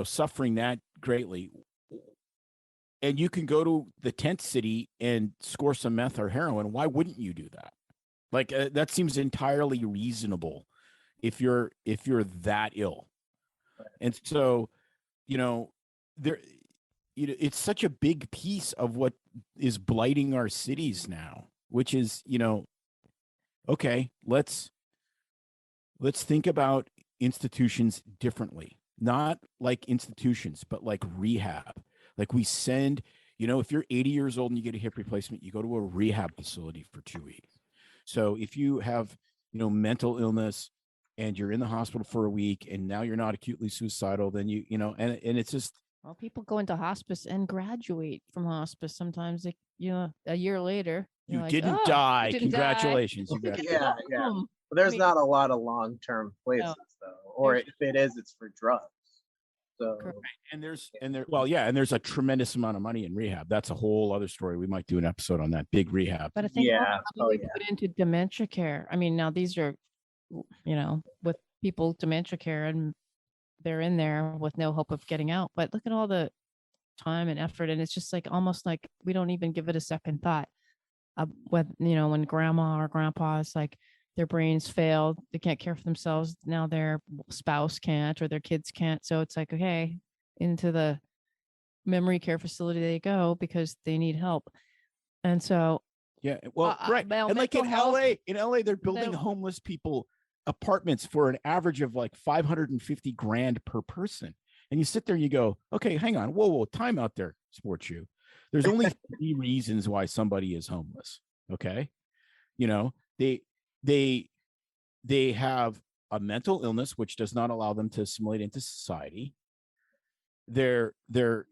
suffering that greatly, and you can go to the tent city and score some meth or heroin, why wouldn't you do that? Like, that seems entirely reasonable if you're that ill. And so, there, it's such a big piece of what is blighting our cities now, which is, okay, let's think about institutions differently, not like institutions, but like rehab. Like we send, if you're 80 years old and you get a hip replacement, you go to a rehab facility for 2 weeks. So if you have, mental illness and you're in the hospital for a week and now you're not acutely suicidal, then and it's just, Well, people go into hospice and graduate from hospice. Sometimes they, a year later, you like, didn't oh, die. you didn't Congratulations. die. You got Yeah, yeah. Boom. But there's I mean, not a lot of long-term places no, though, or there's- if it is, it's for drugs. So Correct. and there's a tremendous amount of money in rehab. That's a whole other story. We might do an episode on that big rehab. But I think Yeah. Oh, we yeah. put into dementia care. I mean, now these are, with people dementia care, and they're in there with no hope of getting out. But look at all the time and effort, and it's just like almost like we don't even give it a second thought. When grandma or grandpa is like their brains failed, they can't care for themselves. Now their spouse can't or their kids can't. So it's like, okay, into the memory care facility they go because they need help. And so, Yeah, well, right. well, And like in mental health- LA, they're building No. homeless people apartments for an average of like 550 grand per person. And you sit there and you go, okay, hang on. Whoa, time out there, sports shoe. There's only 3 reasons why somebody is homeless. Okay. They have a mental illness, which does not allow them to assimilate into society. They're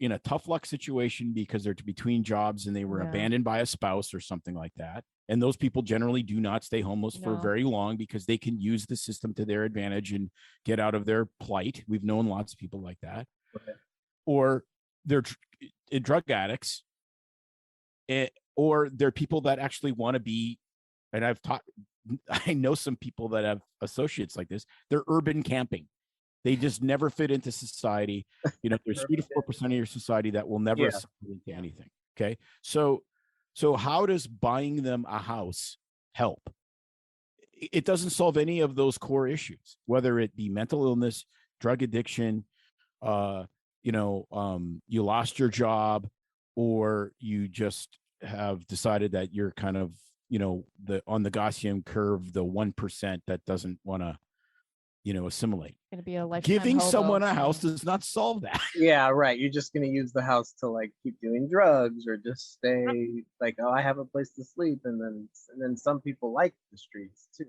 in a tough luck situation because they're between jobs and they were Yeah. abandoned by a spouse or something like that. And those people generally do not stay homeless for No. very long because they can use the system to their advantage and get out of their plight. We've known lots of people like that. Okay. Or they're drug addicts, or they're people that actually want to be, and I know some people that have associates like this. They're urban camping. They just never fit into society. There's 3 to 4% of your society that will never Yeah. assimilate into anything. Okay. So how does buying them a house help? It doesn't solve any of those core issues, whether it be mental illness, drug addiction, you lost your job, or you just have decided that you're kind of, on the Gaussian curve, the 1% that doesn't want to, assimilate. Going to be a lifetime Giving hobo, someone a so- house does not solve that. Yeah, right. You're just gonna use the house to like keep doing drugs or just stay like, oh, I have a place to sleep, and then some people like the streets too.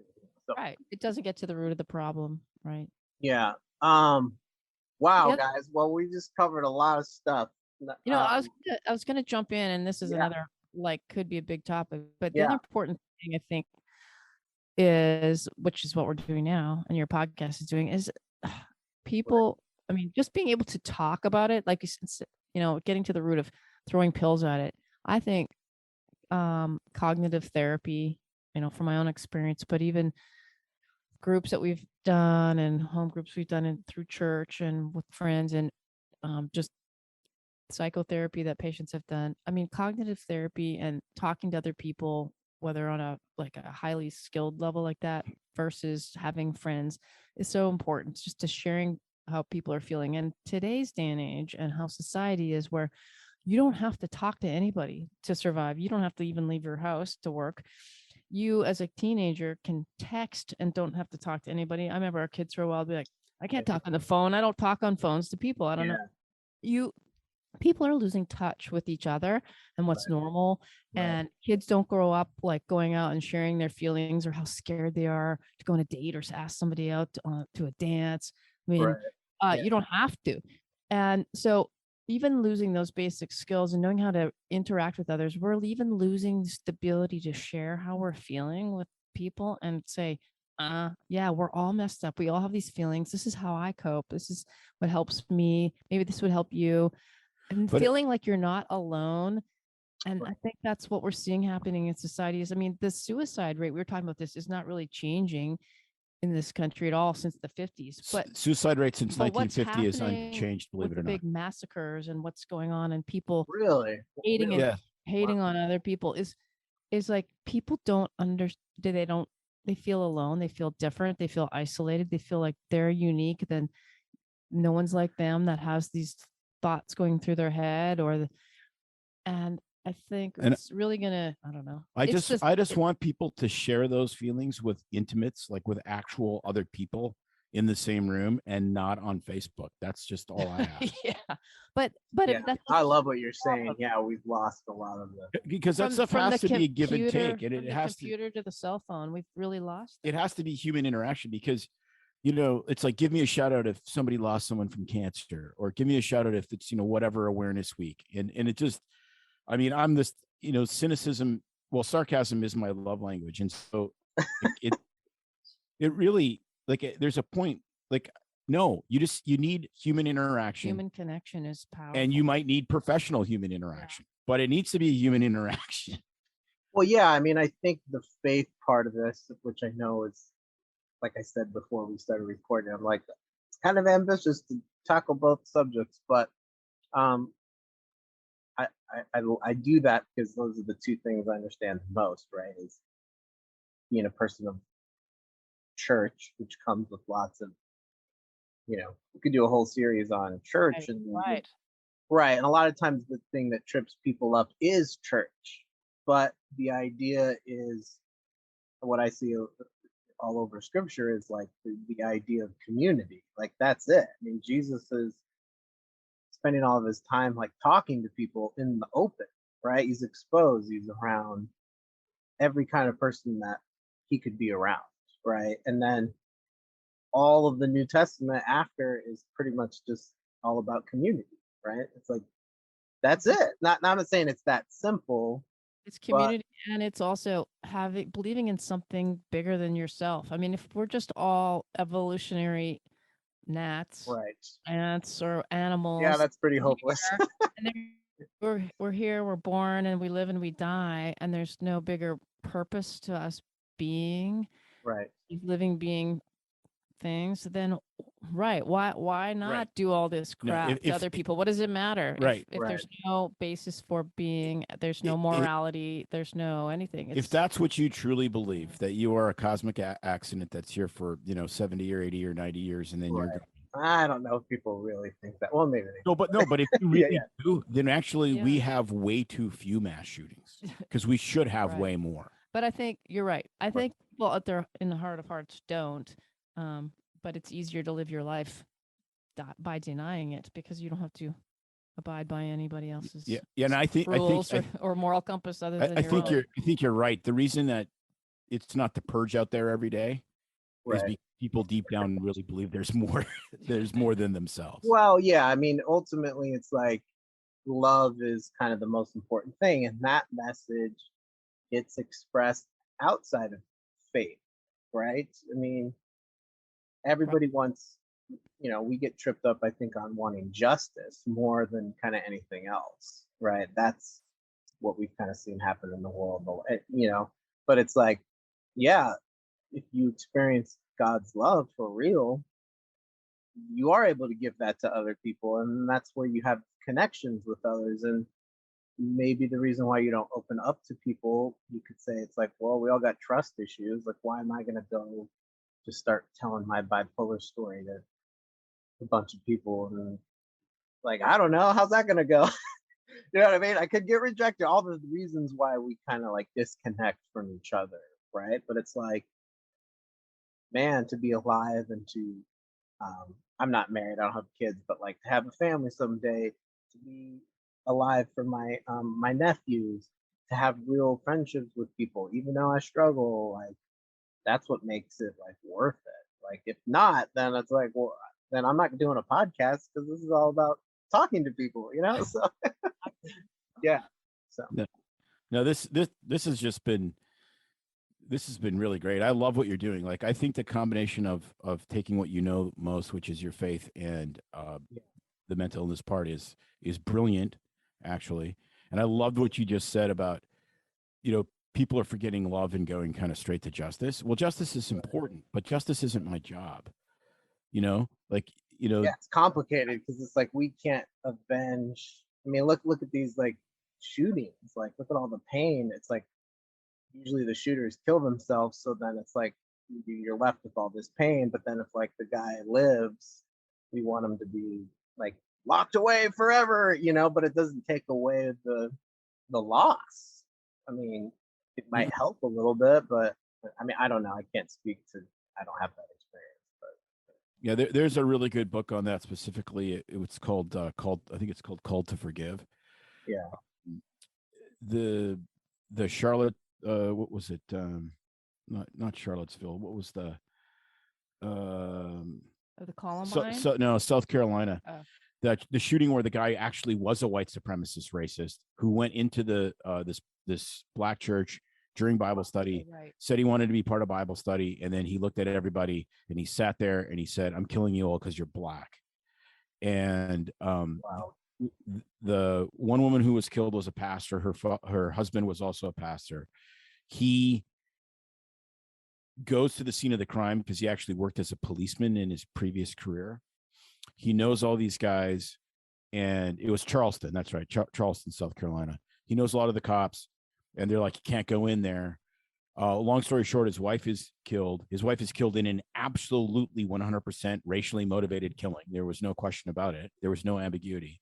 So Right. It doesn't get to the root of the problem, right? yeah. Wow, Yep. guys. Well, we just covered a lot of stuff. I was gonna jump in, and this is Yeah. another could be a big topic, but the Yeah. other important thing I think is, which is what we're doing now, and your podcast is doing, is people. I mean, just being able to talk about it, like getting to the root of throwing pills at it. I think cognitive therapy, from my own experience, but even groups that we've done and home groups we've done through church and with friends, and just psychotherapy that patients have done. I mean, cognitive therapy and talking to other people whether on a highly skilled level like that versus having friends, is so important. It's just to sharing how people are feeling. And today's day and age and how society is, where you don't have to talk to anybody to survive. You don't have to even leave your house to work. You as a teenager can text and don't have to talk to anybody. I remember our kids for a while be like, I can't talk on the phone. I don't talk on phones to people. I don't know. People are losing touch with each other and what's normal. And kids don't grow up like going out and sharing their feelings or how scared they are to go on a date or to ask somebody out to a dance. I mean, you don't have to. And so even losing those basic skills and knowing how to interact with others, we're even losing the ability to share how we're feeling with people and say, yeah, we're all messed up. We all have these feelings. This is how I cope. This is what helps me. Maybe this would help you. And feeling like you're not alone. And I think that's what we're seeing happening in society is, I mean, the suicide rate, we were talking about this, is not really changing in this country at all since the 50s. But suicide rate since 1950 is unchanged, believe it or not. Big massacres and what's going on and people hating on other people is like people don't understand. They feel alone. They feel different. They feel isolated. They feel like they're unique. Then no one's like them that has these thoughts going through their head and I think it's really gonna, I don't know. I just want people to share those feelings with intimates, like with actual other people in the same room and not on Facebook. That's just all I ask. But I love what you're saying. Yeah, we've lost a lot of the because that stuff has to be a give and take, and it has computer to the cell phone. We've really lost it. Has to be human interaction because it's like, give me a shout out if somebody lost someone from cancer, or give me a shout out if it's, whatever awareness week. And it just, I mean, I'm this, cynicism. Well, sarcasm is my love language. And so it really, like, there's a point, like, no, you need human interaction. Human connection is powerful. And you might need professional human interaction, but it needs to be a human interaction. Well, yeah, I mean, I think the faith part of this, which I know is, like I said before we started recording, I'm like, it's kind of ambitious to tackle both subjects, but I do that because those are the two things I understand the most, right? Is being a person of church, which comes with lots of, we could do a whole series on church and and a lot of times the thing that trips people up is church, but the idea is what I see all over scripture is like the idea of community. Like that's it. I mean, Jesus is spending all of his time like talking to people in the open, right? He's exposed, he's around every kind of person that he could be around, right? And then all of the New Testament after is pretty much just all about community, right? It's like that's it. Not I'm saying it's that simple. It's community, and it's also believing in something bigger than yourself. I mean, if we're just all evolutionary gnats, ants, or animals, that's pretty hopeless. And we're here, we're born, and we live and we die, and there's no bigger purpose to us being living being things. Then why not do all this crap to other people? What does it matter if there's no basis for being, there's no morality, there's no anything? If that's what you truly believe, that you are a cosmic accident that's here for 70 or 80 or 90 years and then you're gone. I don't know if people really think that. Well, maybe they but if you really do, then actually we have way too few mass shootings because we should have way more. But I think you're right. I think people out there in the heart of hearts don't. But it's easier to live your life by denying it because you don't have to abide by anybody else's and I think rules or moral compass other than your own. I think you're right. The reason that it's not the purge out there every day is because people deep down really believe there's more than themselves. Well, yeah, I mean, ultimately it's like love is kind of the most important thing, and that message gets expressed outside of faith, right? I mean, everybody wants, we get tripped up, I think, on wanting justice more than kind of anything else, right? That's what we've kind of seen happen in the world, but it's like, if you experience God's love for real, you are able to give that to other people, and that's where you have connections with others. And maybe the reason why you don't open up to people, you could say it's like, well, we all got trust issues. Like, why am I going to go just start telling my bipolar story to a bunch of people? And like, I don't know, how's that going to go? You know what I mean? I could get rejected. All the reasons why we kind of like disconnect from each other, right? But it's like, man, to be alive and to, I'm not married, I don't have kids, but like to have a family someday, to be alive for my nephews, to have real friendships with people, even though I struggle, like that's what makes it like worth it. Like if not, then it's like, well, then I'm not doing a podcast because this is all about talking to people, you know? So yeah. So No, this has just been, this has been really great. I love what you're doing. Like, I think the combination of taking what you know most, which is your faith, and the mental illness part is brilliant, actually. And I loved what you just said about, people are forgetting love and going kind of straight to justice. Well, justice is important, but justice isn't my job. Like, yeah, it's complicated because it's like we can't avenge. I mean, look at these like shootings. Like, look at all the pain. It's like usually the shooters kill themselves, so then it's like you're left with all this pain. But then if like the guy lives, we want him to be like locked away forever, but it doesn't take away the loss. I mean, it might help a little bit, but I mean, I don't know. I can't speak to. I don't have that experience, but yeah, there's a really good book on that specifically. It's called I think it's called Called to Forgive. yeah. The Charlotte, what was it? Not Charlottesville. What was the the Columbine? No, South Carolina. Oh. The shooting where the guy actually was a white supremacist racist who went into the this black church during Bible study, Right. said he wanted to be part of Bible study, and then he looked at everybody and he sat there and he said, "I'm killing you all because you're black." And Wow. the one woman who was killed was a pastor. Her husband was also a pastor. He goes to the scene of the crime because he actually worked as a policeman in his previous career. He knows all these guys, and it was Charleston. That's right, Charleston, South Carolina. He knows a lot of the cops, and they're like, you can't go in there. Long story short, his wife is killed. His wife is killed in an absolutely 100% racially motivated killing. There was no question about it. There was no ambiguity.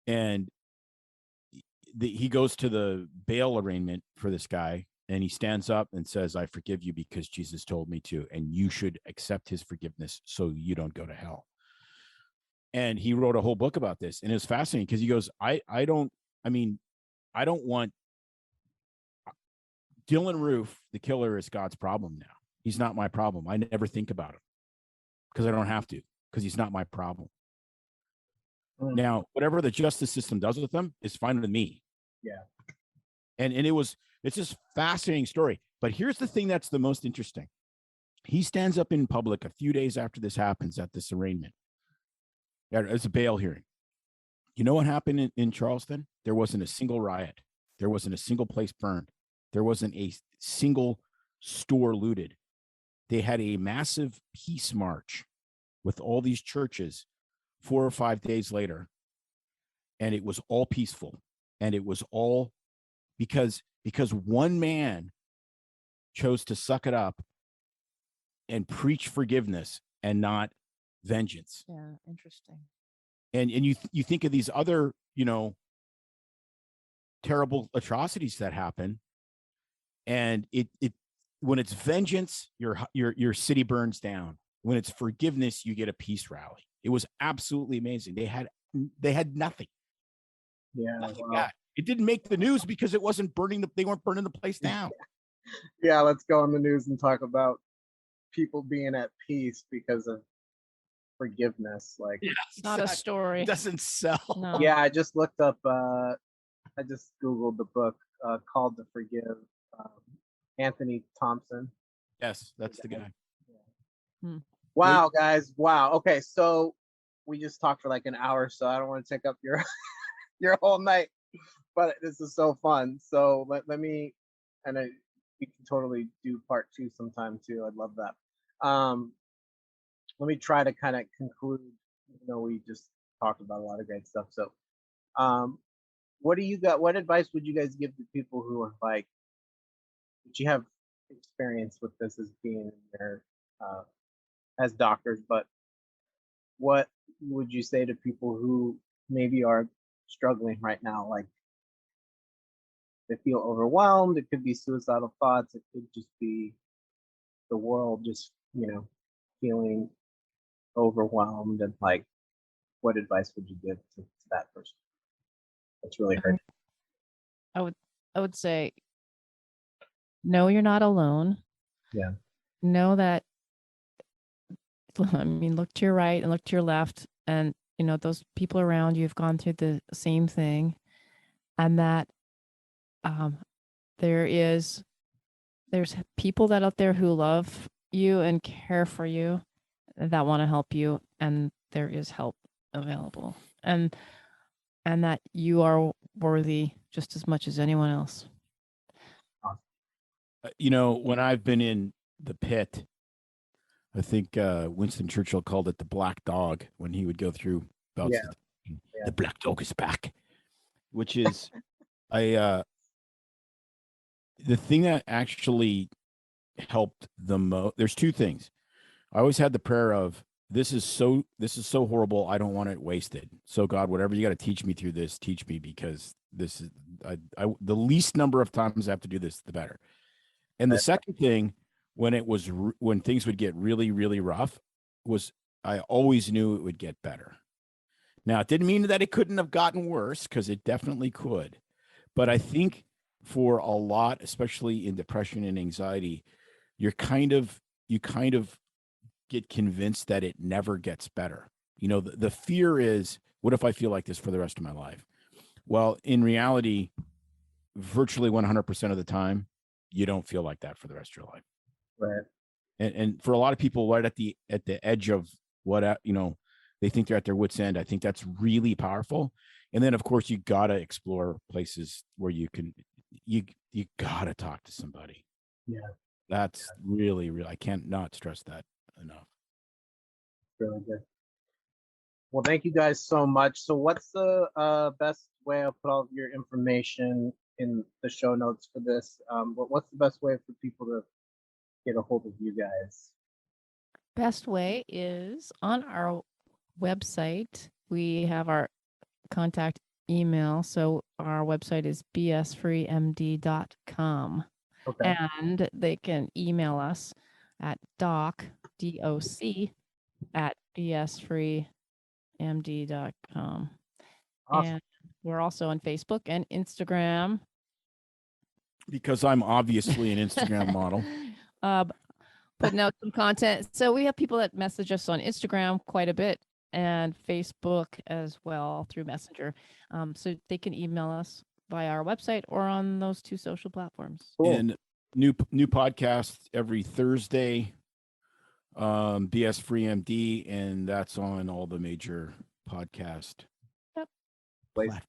And he goes to the bail arraignment for this guy, and he stands up and says, "I forgive you because Jesus told me to, and you should accept his forgiveness so you don't go to hell." And he wrote a whole book about this, and it was fascinating because he goes, I don't want Dylan Roof, the killer, is God's problem now. He's not my problem. I never think about him because I don't have to, because he's not my problem. Now, whatever the justice system does with them is fine with me. Yeah. And it's just fascinating story. But here's the thing that's the most interesting. He stands up in public a few days after this happens at this arraignment. It's a bail hearing. You know what happened in Charleston? There wasn't a single riot. There wasn't a single place burned. There wasn't a single store looted. They had a massive peace march with all these churches 4 or 5 days later, and it was all peaceful. And it was all because one man chose to suck it up and preach forgiveness and not vengeance. Yeah, interesting. And you think of these other, terrible atrocities that happen, and it when it's vengeance, your city burns down. When it's forgiveness, you get a peace rally. It was absolutely amazing. They had nothing. Yeah. Nothing Wow. It didn't make the news because it wasn't they weren't burning the place down. Yeah, let's go on the news and talk about people being at peace because of forgiveness. Like, It's Not a story. It doesn't sell. No. yeah, I just looked up. I just googled the book called "To Forgive." Anthony Thompson. Yes, that's the guy. Wow, guys! Wow. Okay, so we just talked for like an hour, so I don't want to take up your your whole night, but this is so fun. So let me, and we can totally do part 2 sometime too. I'd love that. Let me try to kind of conclude. We just talked about a lot of great stuff. So what do you got? What advice would you guys give to people who are like, that you have experience with this as being there as doctors, but what would you say to people who maybe are struggling right now? Like they feel overwhelmed. It could be suicidal thoughts. It could just be the world just, feeling overwhelmed, and like, what advice would you give to that person that's really hurting? I would say, no, you're not alone. Yeah. Know that, look to your right and look to your left, and those people around you have gone through the same thing, and that there's people that out there who love you and care for you, that want to help you, and there is help available, and that you are worthy just as much as anyone else. When I've been in the pit, I think Winston Churchill called it the black dog when he would go through bouts. Yeah. The black dog is back, which is the thing that actually helped the most. There's two things. I always had the prayer of, this is so horrible, I don't want it wasted. So God, whatever you got to teach me through this, teach me, because this is the least number of times I have to do this, the better. And the second thing, when things would get really, really rough, was I always knew it would get better. Now, it didn't mean that it couldn't have gotten worse, because it definitely could. But I think for a lot, especially in depression and anxiety, you kind of get convinced that it never gets better. The fear is, what if I feel like this for the rest of my life? Well, in reality, virtually 100% of the time, you don't feel like that for the rest of your life. Right. And for a lot of people, right at the edge of what, they think they're at their wit's end. I think that's really powerful. And then, of course, you got to explore places where you got to talk to somebody. Yeah. That's really, really, I can't not stress that enough. Really good. Well, thank you guys so much. So what's the best way? I'll put all of your information in the show notes for this. What's the best way for people to get a hold of you guys? Best way is on our website. We have our contact email. So our website is bsfreemd.com. Okay. And they can email us at doc at bsfreemd.com. Awesome. And we're also on Facebook and Instagram. Because I'm obviously an Instagram model. Putting out some content. So we have people that message us on Instagram quite a bit, and Facebook as well through Messenger. So they can email us via our website or on those two social platforms. Cool. And new podcast every Thursday, BS Free MD, and that's on all the major podcast platforms.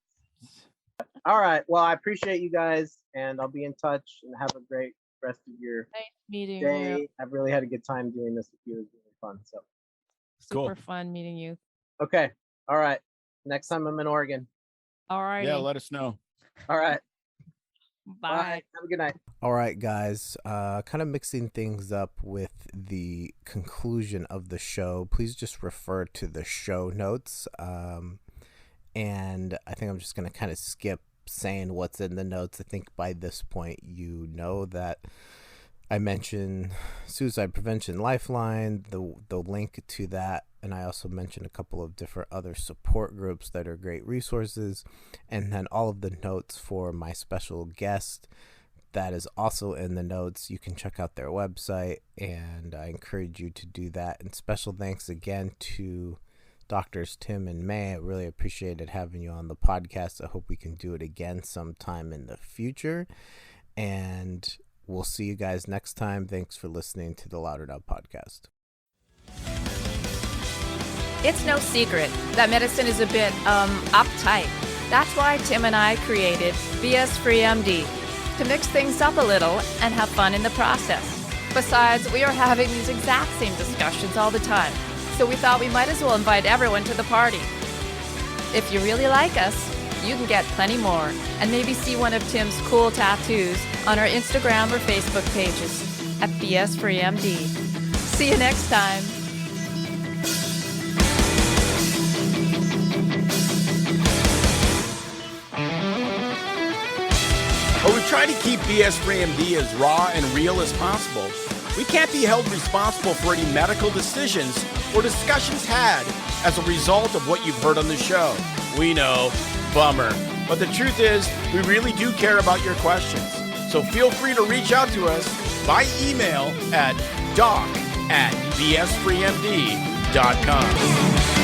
All right. Well, I appreciate you guys, and I'll be in touch, and have a great rest of your Nice meeting day. you. I've really had a good time doing this with you. It was really fun. So Super Cool. fun meeting you. okay. All right. Next time I'm in Oregon. All right. Yeah, let us know. All right. Bye. Have a good night. All right, guys, kind of mixing things up with the conclusion of the show. Please just refer to the show notes. And I think I'm just going to kind of skip saying what's in the notes. I think by this point, you know that I mentioned Suicide Prevention Lifeline, the link to that. And I also mentioned a couple of different other support groups that are great resources. And then all of the notes for my special guest, that is also in the notes. You can check out their website, and I encourage you to do that. And special thanks again to Doctors Tim and May. I really appreciated having you on the podcast. I hope we can do it again sometime in the future. And we'll see you guys next time. Thanks for listening to the Louder Now podcast. It's no secret that medicine is a bit uptight. That's why Tim and I created BS Free MD, to mix things up a little and have fun in the process. Besides, we are having these exact same discussions all the time, so we thought we might as well invite everyone to the party. If you really like us, you can get plenty more and maybe see one of Tim's cool tattoos on our Instagram or Facebook pages at BS Free MD. See you next time. But we try to keep BS Free MD as raw and real as possible. We can't be held responsible for any medical decisions or discussions had as a result of what you've heard on the show. We know, bummer. But the truth is, we really do care about your questions. So feel free to reach out to us by email at doc@bsfreemd.com.